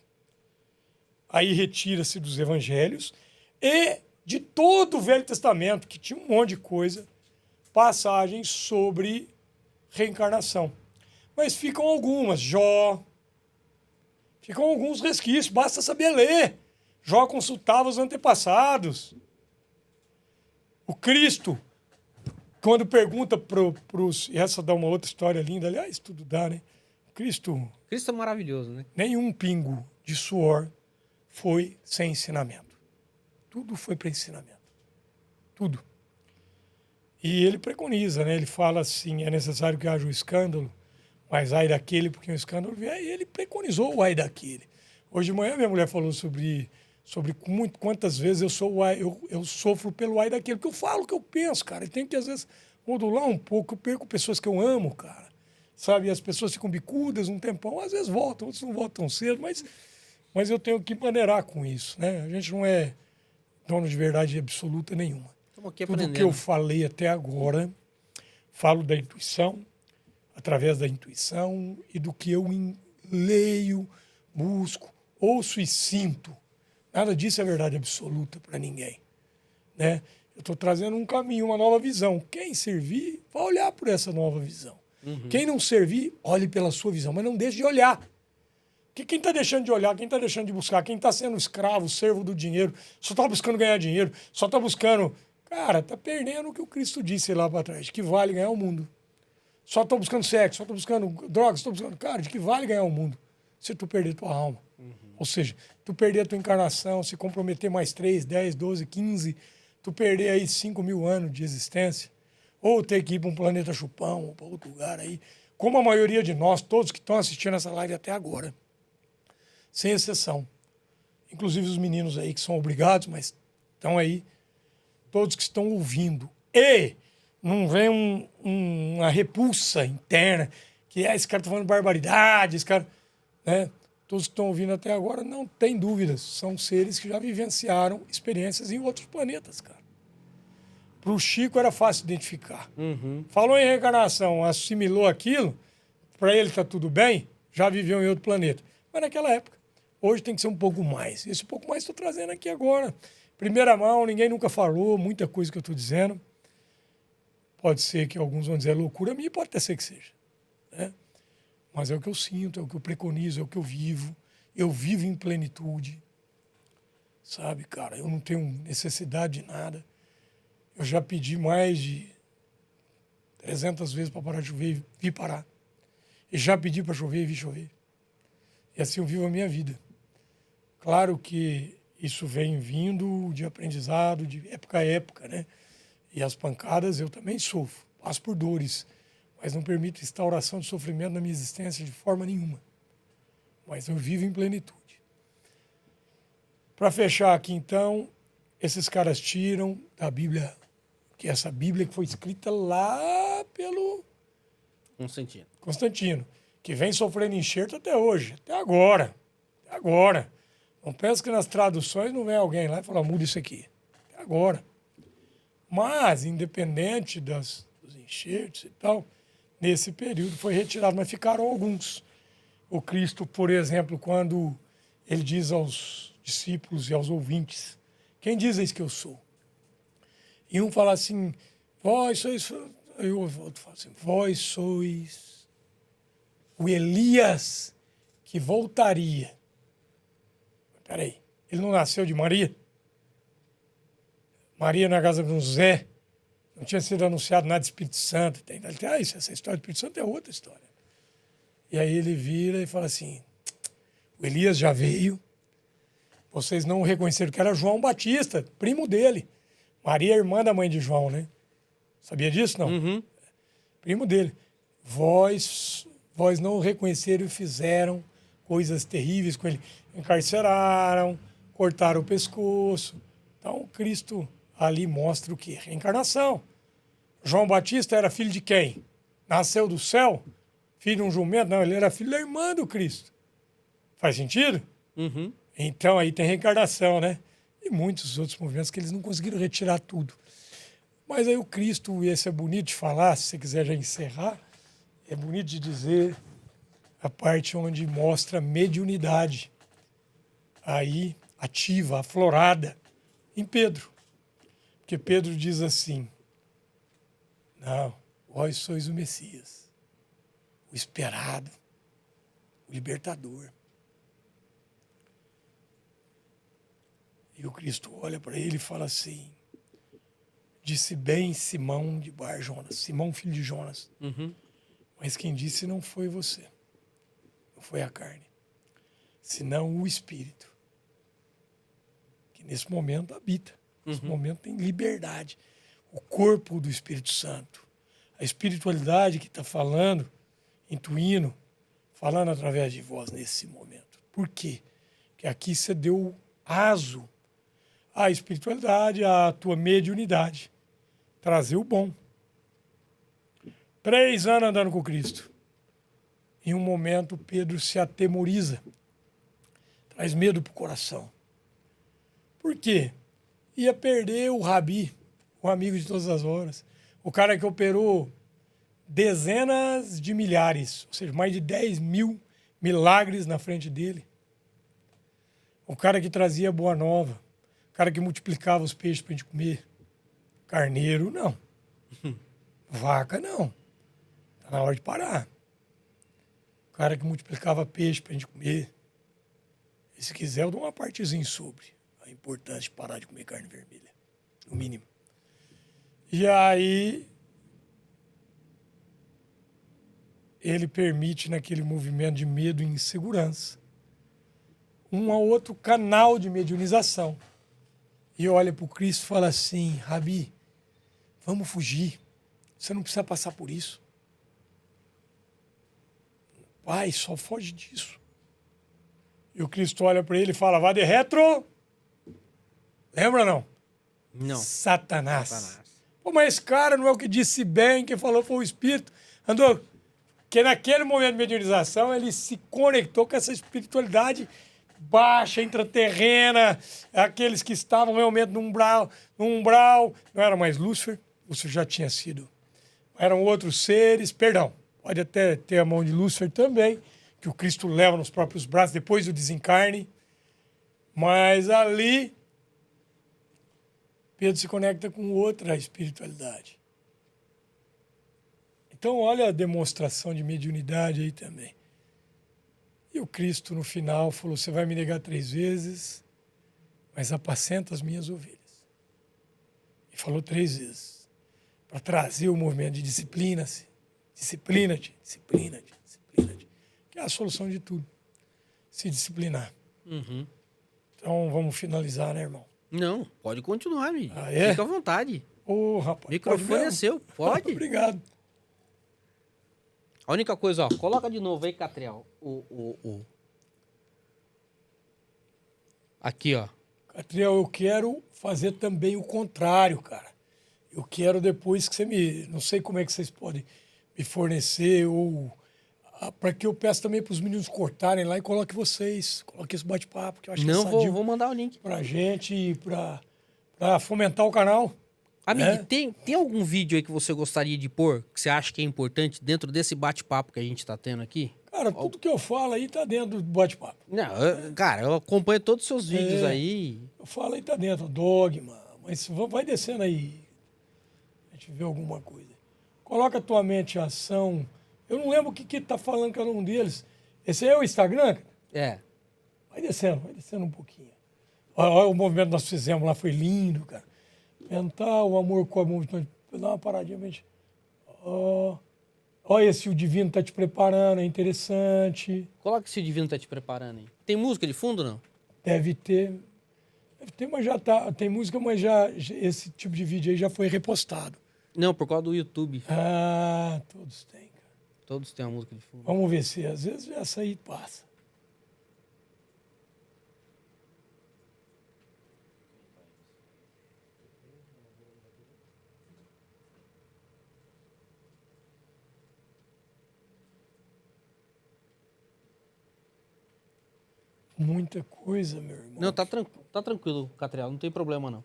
aí retira-se dos evangelhos, e de todo o Velho Testamento, que tinha um monte de coisa, passagens sobre reencarnação. Mas ficam algumas, Jó, ficam alguns resquícios, basta saber ler. Jó consultava os antepassados. O Cristo, quando pergunta para os... E essa dá uma outra história linda, aliás, tudo dá, né? Cristo
é maravilhoso, né?
Nenhum pingo de suor foi sem ensinamento. Tudo foi para ensinamento. Tudo. E ele preconiza, né? Ele fala assim, é necessário que haja um escândalo, mas ai daquele, porque um escândalo vier. E ele preconizou o ai daquele. Hoje de manhã minha mulher falou sobre quantas vezes eu sofro pelo ai daquele, porque eu falo o que eu penso, cara. E tem que, às vezes, modular um pouco. Eu perco pessoas que eu amo, cara. Sabe? E as pessoas ficam bicudas um tempão, às vezes voltam, outros não voltam cedo, mas eu tenho que maneirar com isso, né? A gente não é dono de verdade absoluta nenhuma. Tudo que eu falei até agora, falo da intuição, através da intuição e do que eu leio, busco, ouço e sinto. Nada disso é verdade absoluta para ninguém, né? Eu estou trazendo um caminho, uma nova visão. Quem servir, vai olhar por essa nova visão. Uhum. Quem não servir, olhe pela sua visão, mas não deixe de olhar. Porque quem está deixando de olhar, quem está deixando de buscar, quem está sendo escravo, servo do dinheiro, só está buscando ganhar dinheiro, só está buscando... Cara, está perdendo o que o Cristo disse lá para trás, de que vale ganhar o mundo. Só estou buscando sexo, só estou buscando drogas, estou buscando... Cara, de que vale ganhar o mundo se tu perder tua alma. Uhum. Ou seja, tu perder a tua encarnação, se comprometer mais 3, 10, 12, 15, tu perder aí 5.000 anos de existência, ou ter que ir para um planeta chupão, ou para outro lugar aí, como a maioria de nós, todos que estão assistindo essa live até agora, sem exceção. Inclusive os meninos aí que são obrigados, mas estão aí, todos que estão ouvindo. E não vem uma repulsa interna, que esse cara está falando barbaridade, esse cara... Né? Todos que estão ouvindo até agora, não tem dúvidas, são seres que já vivenciaram experiências em outros planetas, cara. Para o Chico era fácil identificar. Uhum. Falou em reencarnação, assimilou aquilo, para ele está tudo bem, já viveu em outro planeta. Mas naquela época, hoje tem que ser um pouco mais. Esse pouco mais estou trazendo aqui agora. Primeira mão, ninguém nunca falou, muita coisa que eu estou dizendo. Pode ser que alguns vão dizer loucura minha, pode até ser que seja. Né? Mas é o que eu sinto, é o que eu preconizo, é o que eu vivo. Eu vivo em plenitude. Sabe, cara, eu não tenho necessidade de nada. Eu já pedi mais de 300 vezes para parar de chover e vi parar. E já pedi para chover e vi chover. E assim eu vivo a minha vida. Claro que isso vem vindo de aprendizado, de época a época, né? E as pancadas eu também sofro, passo por dores, mas não permito instauração de sofrimento na minha existência de forma nenhuma. Mas eu vivo em plenitude. Para fechar aqui, então, esses caras tiram da Bíblia, que essa Bíblia que foi escrita lá pelo Constantino, que vem sofrendo enxerto até hoje, até agora. Não pensa que nas traduções não vem alguém lá e fala, muda isso aqui. Até agora. Mas, independente dos enxertos e tal, nesse período foi retirado, mas ficaram alguns. O Cristo, por exemplo, quando ele diz aos discípulos e aos ouvintes, quem dizes que eu sou? E um fala assim, vós sois... Aí o outro fala assim, vós sois o Elias que voltaria. Peraí, ele não nasceu de Maria? Maria na casa de um José, não tinha sido anunciado nada de Espírito Santo. Essa história do Espírito Santo é outra história. E aí ele vira e fala assim, o Elias já veio, vocês não reconheceram que era João Batista, primo dele. Maria é irmã da mãe de João, né? Sabia disso, não? Uhum. Primo dele. Vós não o reconheceram e fizeram coisas terríveis com ele. Encarceraram, cortaram o pescoço. Então, Cristo ali mostra o quê? Reencarnação. João Batista era filho de quem? Nasceu do céu? Filho de um jumento? Não, ele era filho da irmã do Cristo. Faz sentido?
Uhum.
Então aí tem reencarnação, né? E muitos outros movimentos que eles não conseguiram retirar tudo. Mas aí o Cristo, e esse é bonito de falar, se você quiser já encerrar, é bonito de dizer a parte onde mostra mediunidade. Aí ativa, aflorada, em Pedro. Porque Pedro diz assim, não, vós sois o Messias, o esperado, o libertador. E o Cristo olha para ele e fala assim, disse bem Simão de Bar Jonas, Simão filho de Jonas, mas quem disse não foi você, não foi a carne, senão o Espírito, que nesse momento habita, nesse momento tem liberdade, o corpo do Espírito Santo, a espiritualidade que está falando, intuindo, falando através de vós nesse momento. Por quê? Porque aqui você deu aso à espiritualidade, à tua mediunidade. Trazer o bom. 3 anos andando com Cristo. Em um momento, Pedro se atemoriza. Traz medo para o coração. Por quê? Ia perder o Rabi, o amigo de todas as horas. O cara que operou dezenas de milhares, ou seja, mais de 10 mil milagres na frente dele. O cara que trazia boa nova. O cara que multiplicava os peixes para a gente comer. Carneiro, não. Vaca, não. Está na hora de parar. O cara que multiplicava peixe para a gente comer. E se quiser, eu dou uma partezinha sobre a importância de parar de comer carne vermelha. No mínimo. E aí, ele permite, naquele movimento de medo e insegurança, um a outro canal de mediunização. E olha para o Cristo e fala assim, Rabi, vamos fugir. Você não precisa passar por isso. Pai, só foge disso. E o Cristo olha para ele e fala, vá de retro. Lembra não?
Não.
Satanás. Pô, mas esse cara não é o que disse bem, quem falou foi o Espírito. Andou. Porque naquele momento de mediunização, ele se conectou com essa espiritualidade baixa, intraterrena, aqueles que estavam realmente no umbral, não era mais Lúcifer, Lúcifer já tinha sido, eram outros seres, perdão, pode até ter a mão de Lúcifer também, que o Cristo leva nos próprios braços depois do desencarne, mas ali Pedro se conecta com outra espiritualidade. Então olha a demonstração de mediunidade aí também. E o Cristo, no final, falou, você vai me negar 3 vezes, mas apacenta as minhas ovelhas. E falou 3 vezes, para trazer o movimento de disciplina-se, disciplina-te, disciplina-te, disciplina-te, que é a solução de tudo, se disciplinar. Então, vamos finalizar, né, irmão?
Não, pode continuar, amigo.
Ah, é?
Fica à vontade.
Ô, rapaz,
O microfone é
mesmo?
seu, pode.
Obrigado.
A única coisa, ó, coloca de novo aí, Catriel. Aqui, ó.
Catriel, eu quero fazer também o contrário, cara. Eu quero depois que você me... Não sei como é que vocês podem me fornecer ou... Para que eu peço também para os meninos cortarem lá e coloque vocês. Coloque esse bate-papo, que eu acho que é
Não,
sadio
vou mandar o link.
pra gente e pra fomentar o canal.
Amigo,
É?
tem algum vídeo aí que você gostaria de pôr, que você acha que é importante dentro desse bate-papo que a gente tá tendo aqui?
Cara, tudo que eu falo aí tá dentro do bate-papo.
Não, cara, eu acompanho todos os seus vídeos aí.
Eu falo aí tá dentro, dogma. Mas vai descendo aí. A gente vê alguma coisa. Coloca a tua mente em ação. Eu não lembro o que tá falando cada um deles. Esse aí é o Instagram? Cara?
É.
Vai descendo um pouquinho. Olha o movimento que nós fizemos lá, foi lindo, cara. Mental, o amor com o amor. Dá uma paradinha, gente. Olha, esse o divino tá te preparando, é interessante.
Coloca se o Divino tá te preparando aí. Tem música de fundo, não?
Deve ter, mas já tá. Tem música, mas já esse tipo de vídeo aí já foi repostado.
Não, por causa do YouTube.
Ah, todos têm, cara.
Todos têm uma música de fundo.
Vamos ver se às vezes essa aí passa. Muita coisa, meu irmão.
Não, tá tranquilo, Catriel, não tem problema não.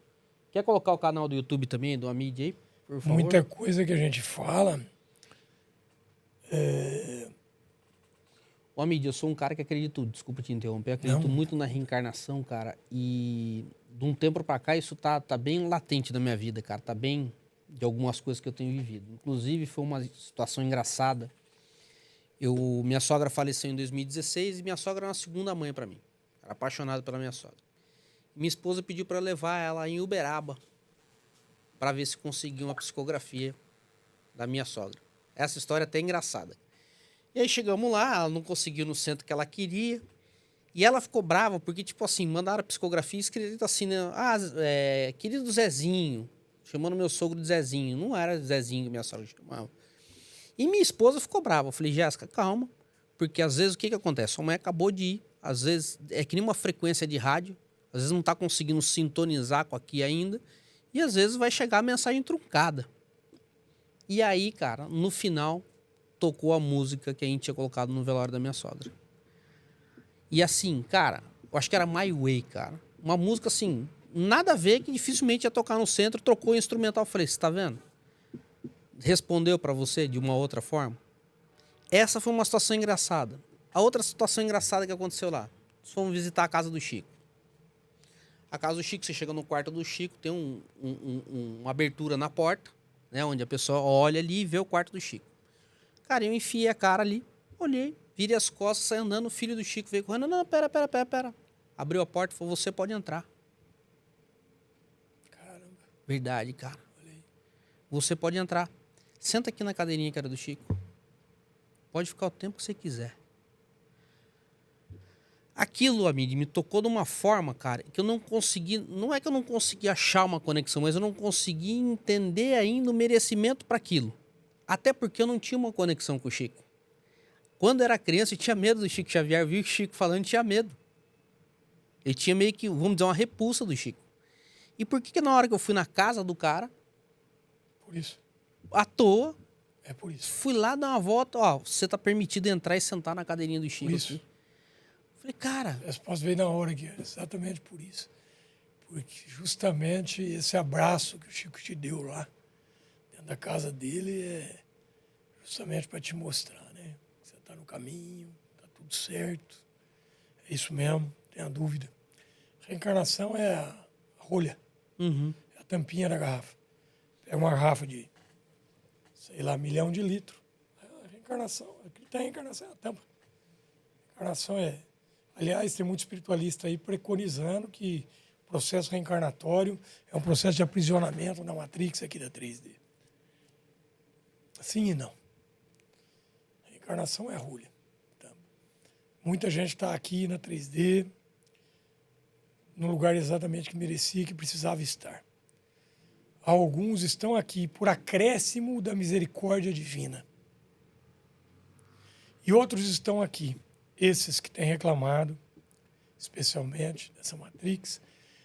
Quer colocar o canal do YouTube também, do Amid aí, por favor?
Muita coisa que a gente fala.
Ô, Amid, eu sou um cara que acredito, desculpa te interromper, acredito
Não.
muito na reencarnação, cara, e de um tempo pra cá isso tá bem latente na minha vida, cara, tá bem de algumas coisas que eu tenho vivido. Inclusive, foi uma situação engraçada. Minha sogra faleceu em 2016 e minha sogra é uma segunda mãe pra mim. Era apaixonado pela minha sogra. Minha esposa pediu para levar ela em Uberaba para ver se conseguia uma psicografia da minha sogra. Essa história é até engraçada. E aí chegamos lá, ela não conseguiu no centro que ela queria. E ela ficou brava porque, tipo assim, mandaram a psicografia escrito assim, né? Querido Zezinho, chamando meu sogro de Zezinho. Não era Zezinho que minha sogra chamava. E minha esposa ficou brava. Eu falei, Jéssica, calma. Porque às vezes o que acontece? Sua mãe acabou de ir. Às vezes é que nem uma frequência de rádio. Às vezes não tá conseguindo sintonizar com aqui ainda. E às vezes vai chegar a mensagem truncada. E aí, cara, no final, tocou a música que a gente tinha colocado no velório da minha sogra. E assim, cara, eu acho que era My Way, cara. Uma música assim, nada a ver, que dificilmente ia tocar no centro, trocou o instrumental. Eu falei, você tá vendo? Respondeu pra você de uma outra forma. Essa foi uma situação engraçada. A outra situação engraçada que aconteceu lá. Nós fomos visitar a casa do Chico. A casa do Chico, você chega no quarto do Chico, tem uma abertura na porta, né? Onde a pessoa olha ali e vê o quarto do Chico. Cara, eu enfiei a cara ali, olhei, virei as costas, saí andando, o filho do Chico veio correndo. Não, pera. Abriu a porta e falou, você pode entrar.
Caramba.
Verdade, cara.
Olhei.
Você pode entrar. Senta aqui na cadeirinha que era do Chico. Pode ficar o tempo que você quiser. Aquilo, amigo, me tocou de uma forma, cara, que eu não consegui... Não é que eu não consegui achar uma conexão, mas eu não consegui entender ainda o merecimento para aquilo. Até porque eu não tinha uma conexão com o Chico. Quando eu era criança, eu tinha medo do Chico Xavier. Eu vi o Chico falando, tinha medo. Ele tinha meio que, vamos dizer, uma repulsa do Chico. E por que na hora que eu fui na casa do cara,
Por isso.
à toa,
É por isso.
fui lá dar uma volta, ó, você tá permitido entrar e sentar na cadeirinha do Chico
Por isso.
aqui. Falei, cara...
A resposta veio na hora aqui, exatamente por isso. Porque justamente esse abraço que o Chico te deu lá, dentro da casa dele, é justamente para te mostrar, né? Que você está no caminho, está tudo certo. É isso mesmo, não tenha dúvida. Reencarnação é a rolha, é a tampinha da garrafa. Pega uma garrafa de, sei lá, 1 milhão de litros. A reencarnação, aqui tem a reencarnação, é a tampa. A reencarnação é... Aliás, tem muito espiritualista aí preconizando que o processo reencarnatório é um processo de aprisionamento na Matrix aqui da 3D. Sim e não. A reencarnação é a rolha. Tá? Muita gente está aqui na 3D no lugar exatamente que merecia, que precisava estar. Alguns estão aqui por acréscimo da misericórdia divina. E outros estão aqui, esses que têm reclamado, especialmente dessa Matrix,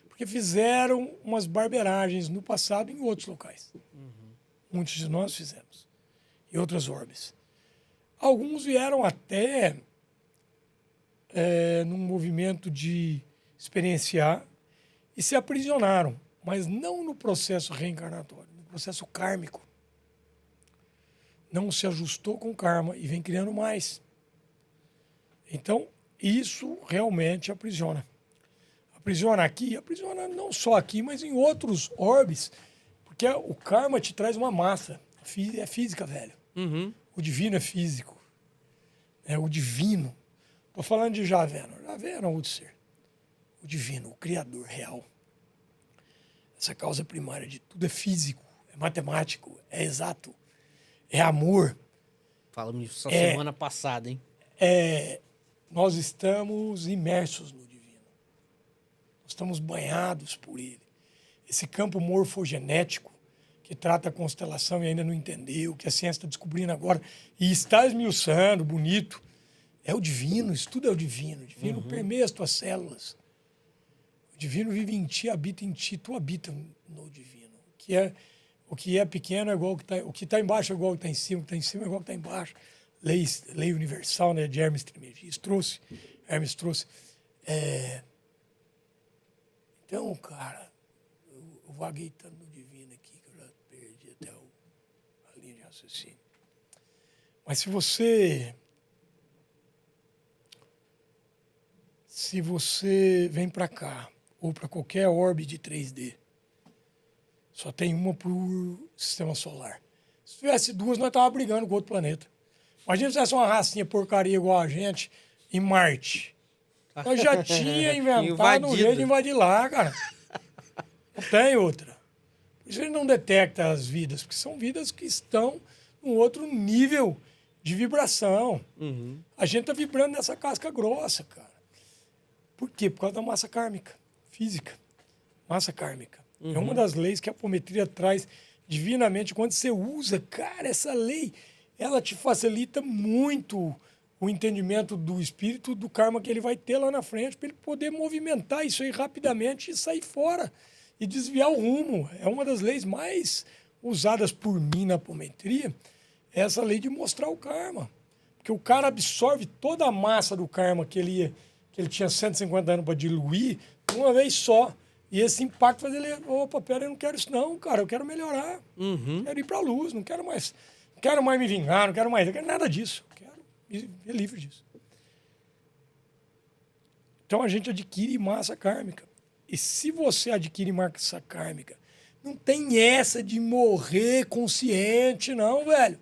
porque fizeram umas barberagens no passado em outros locais. Muitos de nós fizemos. Em outras orbes. Alguns vieram até num movimento de experienciar e se aprisionaram, mas não no processo reencarnatório, no processo kármico. Não se ajustou com o karma e vem criando mais. Então, isso realmente aprisiona. Aprisiona aqui, aprisiona não só aqui, mas em outros orbes, porque o karma te traz uma massa. É física, velho. O divino é físico. É o divino. Estou falando de Javé. Javé era outro ser. O divino, o criador real. Essa causa primária de tudo é físico, é matemático, é exato, é amor.
Falamos isso semana passada, hein?
Nós estamos imersos no divino. Nós estamos banhados por ele. Esse campo morfogenético que trata a constelação e ainda não entendeu, que a ciência está descobrindo agora e está esmiuçando, bonito, é o divino, isso tudo é o divino. O divino permeia as tuas células. O divino vive em ti, habita em ti, tu habita no divino. O que é pequeno é igual ao que está... O que está embaixo é igual ao que está em cima, o que está em cima é igual ao que está embaixo. Lei universal, né, de Hermes Trismegisto Hermes trouxe. Então, cara, eu vaguei tanto no divino aqui que eu já perdi até a linha de raciocínio. Mas se você vem para cá, ou para qualquer orbe de 3D, só tem uma por sistema solar. Se tivesse duas, nós estávamos brigando com outro planeta. Imagina se tivesse uma racinha porcaria igual a gente em Marte. Nós já tinha inventado um jeito de invadir lá, cara. Não tem outra. Por isso ele não detecta as vidas, porque são vidas que estão num outro nível de vibração.
Uhum.
A gente está vibrando nessa casca grossa, cara. Por quê? Por causa da massa kármica, física. Massa kármica.
Uhum.
É uma das leis que a apometria traz divinamente. Quando você usa, cara, essa lei, ela te facilita muito o entendimento do espírito, do karma que ele vai ter lá na frente, para ele poder movimentar isso aí rapidamente e sair fora e desviar o rumo. É uma das leis mais usadas por mim na apometria, é essa lei de mostrar o karma. Porque o cara absorve toda a massa do karma que ele tinha 150 anos para diluir de uma vez só. E esse impacto faz ele, opa, pera, eu não quero isso não, cara, eu quero melhorar.
Uhum.
Quero ir para a luz, não quero mais me vingar, não quero nada disso. Quero me livre disso. Então a gente adquire massa kármica. E se você adquire massa kármica, não tem essa de morrer consciente, não, velho.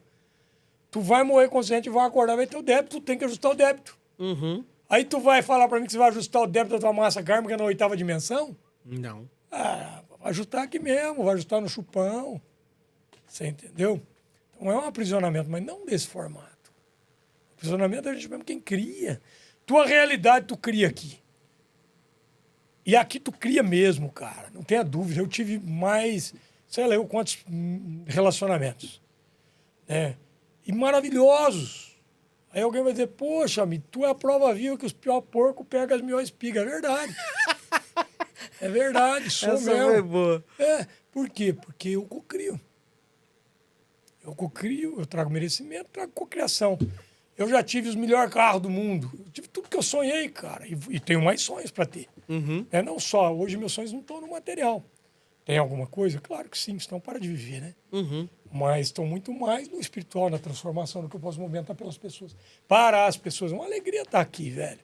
Tu vai morrer consciente, vai acordar, vai ter o débito, tu tem que ajustar o débito.
Uhum.
Aí tu vai falar para mim que você vai ajustar o débito da tua massa kármica na 8ª dimensão?
Não.
Ah, vai ajustar aqui mesmo, vai ajustar no chupão. Você entendeu? Então é um aprisionamento, mas não desse formato. O aprisionamento é a gente mesmo quem cria. Tua realidade tu cria aqui. E aqui tu cria mesmo, cara. Não tenha dúvida. Eu tive mais, sei lá, quantos relacionamentos. Né? E maravilhosos. Aí alguém vai dizer, poxa, amigo, tu é a prova viva que os pior porcos pegam as melhores espigas. É verdade. É verdade, sou
Essa
mesmo.
foi boa.
Por quê? Porque eu cocrio. Eu trago merecimento, trago cocriação. Eu já tive os melhores carros do mundo. Eu tive tudo que eu sonhei, cara. E tenho mais sonhos para ter.
Uhum.
Não só, hoje meus sonhos não estão no material. Tem alguma coisa? Claro que sim, senão para de viver, né?
Uhum.
Mas estão muito mais no espiritual, na transformação, no que eu posso movimentar pelas pessoas. Para as pessoas. É uma alegria estar aqui, velho.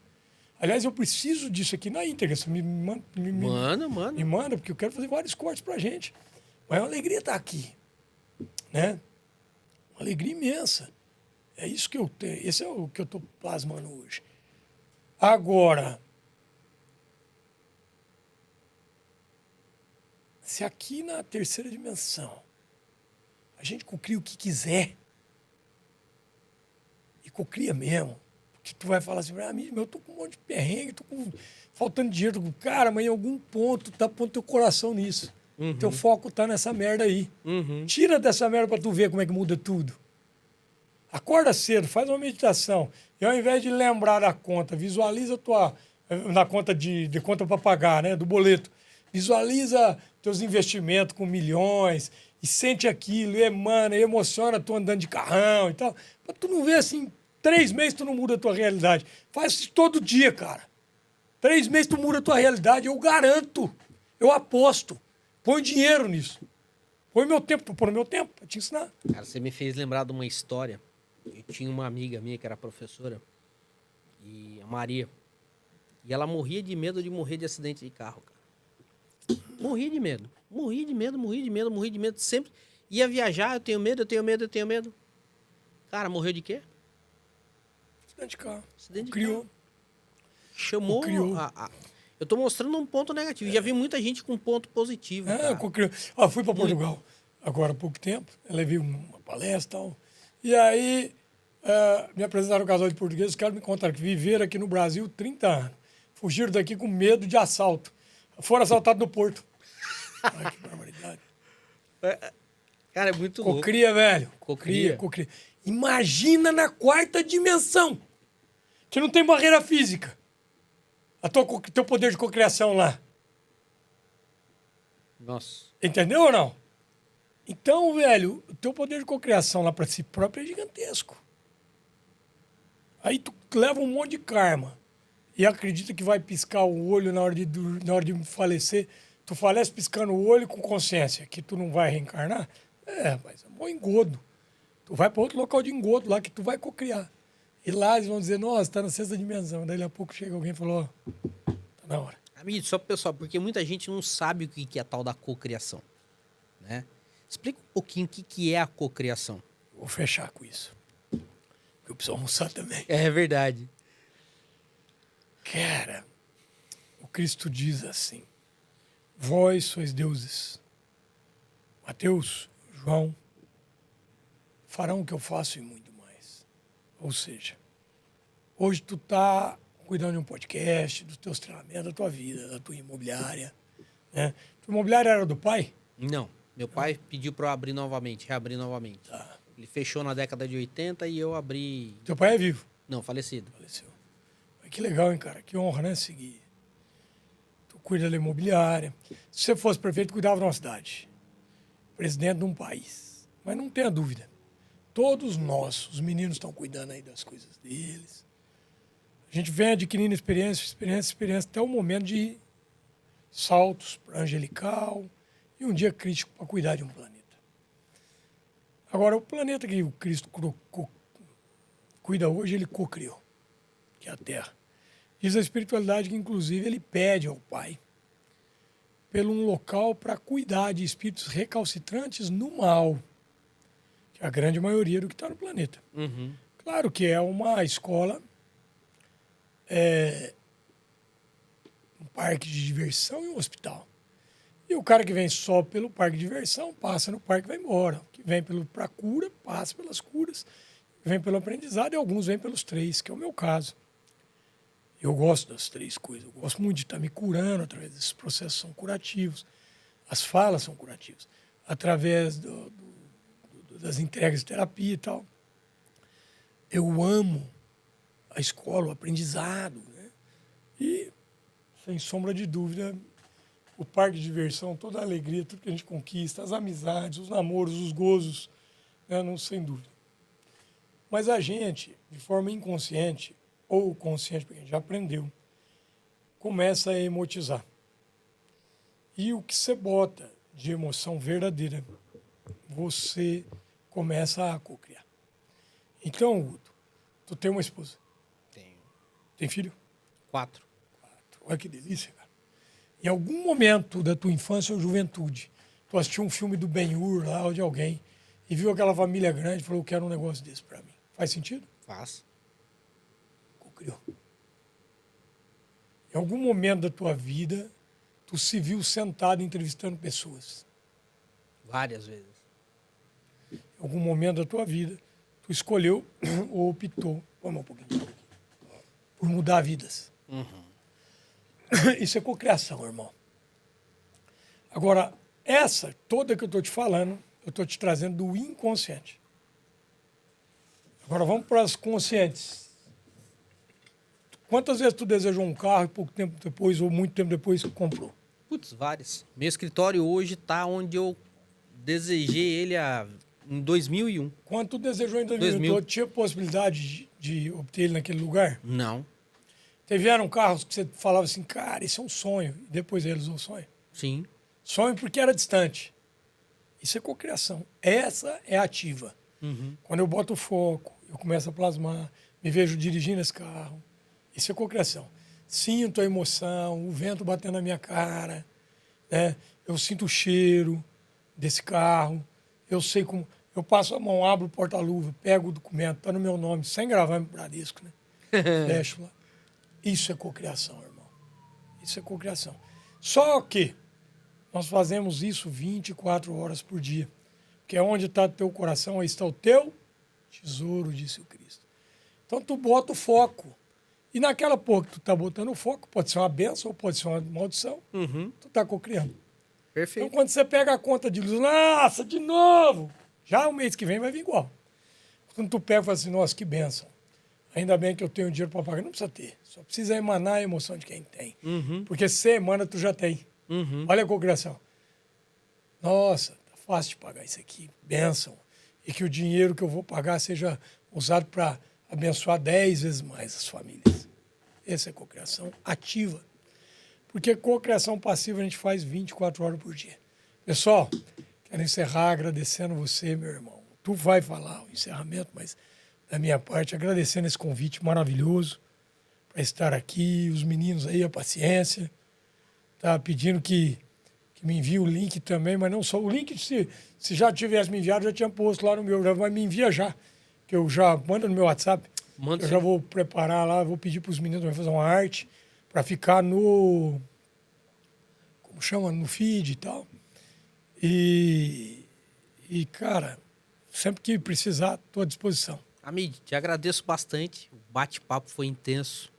Aliás, eu preciso disso aqui na íntegra. Você me manda, porque eu quero fazer vários cortes pra gente. Mas é uma alegria estar aqui. Né? Uma alegria imensa. É isso que eu tenho. Esse é o que eu estou plasmando hoje. Agora, se aqui na 3ª dimensão a gente cocria o que quiser, e cocria mesmo, que tu vai falar assim, eu tô com um monte de perrengue, faltando dinheiro. Cara, mas em algum ponto tá pondo teu coração nisso.
Uhum.
Teu foco tá nessa merda aí.
Uhum.
Tira dessa merda pra tu ver como é que muda tudo. Acorda cedo, faz uma meditação. E ao invés de lembrar da conta, visualiza na conta de conta para pagar, né, do boleto. Visualiza teus investimentos com milhões e sente aquilo, e emana, e emociona tu andando de carrão e tal. Pra tu não ver assim, 3 meses tu não muda a tua realidade. Faz isso todo dia, cara. 3 meses tu muda a tua realidade, eu garanto. Eu aposto. Põe dinheiro nisso. Põe meu tempo, tô pondo meu tempo pra te ensinar.
Cara, você me fez lembrar de uma história. Eu tinha uma amiga minha que era professora, e a Maria. E ela morria de medo de morrer de acidente de carro, cara. Morria de medo. Morria de medo. Sempre ia viajar, eu tenho medo. Cara, morreu de quê?
Acidente de carro.
Acidente de
Criou.
carro. Chamou
Criou.
Eu tô mostrando um ponto negativo. Já vi muita gente com ponto positivo. Cara.
Fui para Portugal agora há pouco tempo. Eu levei uma palestra e tal. E aí me apresentaram um casal de portugueses. Os caras me contaram que viveram aqui no Brasil 30 anos. Fugiram daqui com medo de assalto. Foram assaltados no Porto. Ai, que barbaridade.
Cara, é muito louco.
Cocria, velho.
Cocria.
Imagina na 4ª dimensão. Que não tem barreira física. Teu poder de cocriação lá.
Nossa.
Entendeu ou não? Então, velho, o teu poder de cocriação lá para si próprio é gigantesco. Aí tu leva um monte de karma. e acredita que vai piscar o olho na hora de falecer. Tu falece piscando o olho com consciência que tu não vai reencarnar? Mas é um bom engodo. Tu vai para outro local de engodo lá que tu vai cocriar. E lá eles vão dizer, nossa, tá na sexta dimensão. Daí a pouco chega alguém e falou, ó, tá na hora.
Amigo, só pro pessoal, porque muita gente não sabe o que é a tal da cocriação, né? Explica um pouquinho o que é a cocriação.
Vou fechar com isso. Porque eu preciso almoçar também.
É verdade.
Cara, o Cristo diz assim, vós sois deuses. Mateus, João, farão o que eu faço e muito mais. Ou seja, hoje tu tá cuidando de um podcast, dos teus treinamentos, da tua vida, da tua imobiliária. Né? Tua imobiliária era do pai?
Não, meu pai pediu para eu abrir novamente, reabrir novamente.
Tá.
Ele fechou na década de 80 e eu abri...
Teu pai é vivo?
Não, falecido.
Faleceu. Mas que legal, hein, cara? Que honra, né? Seguir. Tu cuida da imobiliária. Se você fosse prefeito, cuidava de uma cidade. Presidente de um país. Mas não tenha dúvida. Todos nós, os meninos estão cuidando aí das coisas deles. A gente vem adquirindo experiência, até o momento de saltos para angelical e um dia crítico para cuidar de um planeta. Agora, o planeta que o Cristo cuida hoje, ele co-criou, que é a Terra. Diz a espiritualidade que, inclusive, ele pede ao Pai pelo um local para cuidar de espíritos recalcitrantes no mal, que é a grande maioria do que está no planeta.
Uhum.
Claro que é uma escola, um parque de diversão e um hospital. E o cara que vem só pelo parque de diversão, passa no parque e vai embora. O que vem para a cura, passa pelas curas. Vem pelo aprendizado e alguns vêm pelos três, que é o meu caso. Eu gosto das três coisas. Eu gosto muito de estar me curando através desses processos, são curativos. As falas são curativas. Através das entregas de terapia e tal. Eu amo a escola, o aprendizado. Né? E, sem sombra de dúvida, o parque de diversão, toda a alegria, tudo que a gente conquista, as amizades, os namoros, os gozos, né? Não, sem dúvida. Mas a gente, de forma inconsciente, ou consciente, porque a gente já aprendeu, começa a emotizar. E o que você bota de emoção verdadeira, você começa a cocriar. Então, Guto, tu tem uma esposa?
Tenho.
Tem filho?
4.
Olha que delícia, cara. Em algum momento da tua infância ou juventude, tu assistiu um filme do Ben-Hur lá, ou de alguém, e viu aquela família grande e falou, eu quero um negócio desse para mim. Faz sentido?
Faz.
Cocriou. Em algum momento da tua vida, tu se viu sentado entrevistando pessoas.
Várias vezes.
Em algum momento da tua vida, tu escolheu ou optou, vamos um pouquinho, por mudar vidas.
Uhum.
Isso é cocriação, irmão. Agora, essa toda que eu estou te falando, eu estou te trazendo do inconsciente. Agora vamos para as conscientes. Quantas vezes tu desejou um carro e pouco tempo depois, ou muito tempo depois, comprou?
Putz, várias. Meu escritório hoje tá onde eu desejei ele em 2001.
Quando tu desejou em 2000, tu tinha possibilidade de obter ele naquele lugar?
Não.
Tiveram carros que você falava assim, cara, isso é um sonho. E depois realizou o sonho.
Sim.
Sonho porque era distante. Isso é cocriação. Essa é ativa.
Uhum.
Quando eu boto o foco, eu começo a plasmar, me vejo dirigindo esse carro. Isso é cocriação. Sinto a emoção, o vento batendo na minha cara, né? Eu sinto o cheiro desse carro. Eu sei como... Eu passo a mão, abro o porta-luva, pego o documento, está no meu nome, sem gravar no Bradesco, né? Fecho lá. Isso é cocriação, irmão. Isso é cocriação. Só que nós fazemos isso 24 horas por dia. Porque é onde está o teu coração, aí está o teu tesouro, disse o Cristo. Então tu bota o foco. E naquela porra que tu está botando o foco, pode ser uma benção ou pode ser uma maldição, tu está cocriando.
Perfeito.
Então quando você pega a conta de luz, nossa, de novo, já o mês que vem vai vir igual. Quando tu pega e fala assim, nossa, que benção. Ainda bem que eu tenho dinheiro para pagar. Não precisa ter. Só precisa emanar a emoção de quem tem.
Uhum.
Porque se você emana, tu já tem.
Uhum.
Olha a cocriação. Nossa, tá fácil de pagar isso aqui. Bênção. E que o dinheiro que eu vou pagar seja usado para abençoar 10 vezes mais as famílias. Essa é cocriação ativa. Porque cocriação passiva a gente faz 24 horas por dia. Pessoal, quero encerrar agradecendo você, meu irmão. Tu vai falar o encerramento, mas da minha parte, agradecendo esse convite maravilhoso para estar aqui, os meninos aí, a paciência. Tá pedindo que me envie o link também, mas não só o link, se já tivesse me enviado, já tinha posto lá no meu, mas me envia já, que eu já mando no meu WhatsApp.
Manda
Eu
sim.
já vou preparar lá, vou pedir para os meninos também fazer uma arte para ficar no, como chama, no feed e tal. E cara, sempre que precisar, estou à disposição.
Amid, te agradeço bastante. O bate-papo foi intenso.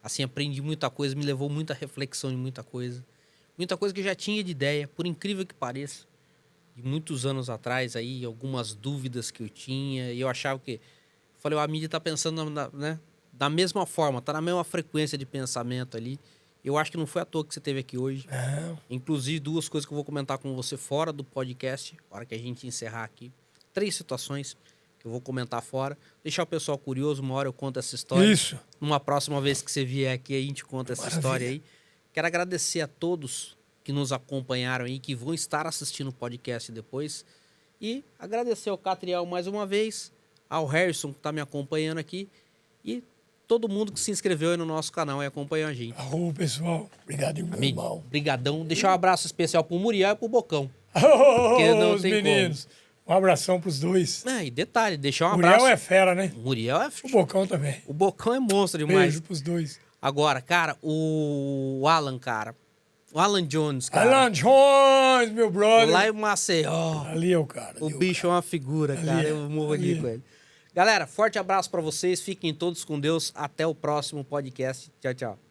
Assim, aprendi muita coisa, me levou muita reflexão de muita coisa. Muita coisa que eu já tinha de ideia, por incrível que pareça. De muitos anos atrás aí, algumas dúvidas que eu tinha. E eu achava que... Falei, o Amid tá pensando né, da mesma forma, tá na mesma frequência de pensamento ali. Eu acho que não foi à toa que você esteve aqui hoje.
Não.
Inclusive, 2 coisas que eu vou comentar com você fora do podcast, na hora que a gente encerrar aqui. 3 situações que eu vou comentar fora. Deixar o pessoal curioso, uma hora eu conto essa história.
Isso.
Numa próxima vez que você vier aqui, a gente conta essa
Maravilha.
história aí. Quero agradecer a todos que nos acompanharam aí, que vão estar assistindo o podcast depois. E agradecer ao Catriel mais uma vez, ao Harrison que está me acompanhando aqui e todo mundo que se inscreveu aí no nosso canal e acompanhou a gente.
Arro, pessoal. Obrigado, meu
Amid,
irmão.
brigadão. Deixar um abraço especial pro Muriel e pro Bocão.
Porque
não
os
tem
meninos. Um abração pros dois.
E detalhe, deixar um
Muriel
abraço.
é fera, né?
O Muriel é...
O Bocão também.
O Bocão é monstro demais.
Beijo pros dois.
Agora, cara, o Alan, cara. O Alan Jones, cara.
Alan Jones, meu brother.
Lá em Maceió.
Ali é o cara.
O
ali é
bicho é uma figura,
Ali
cara.
é,
Eu morro de
ali
rir
é.
com ele. Galera, forte abraço pra vocês. Fiquem todos com Deus. Até o próximo podcast. Tchau, tchau.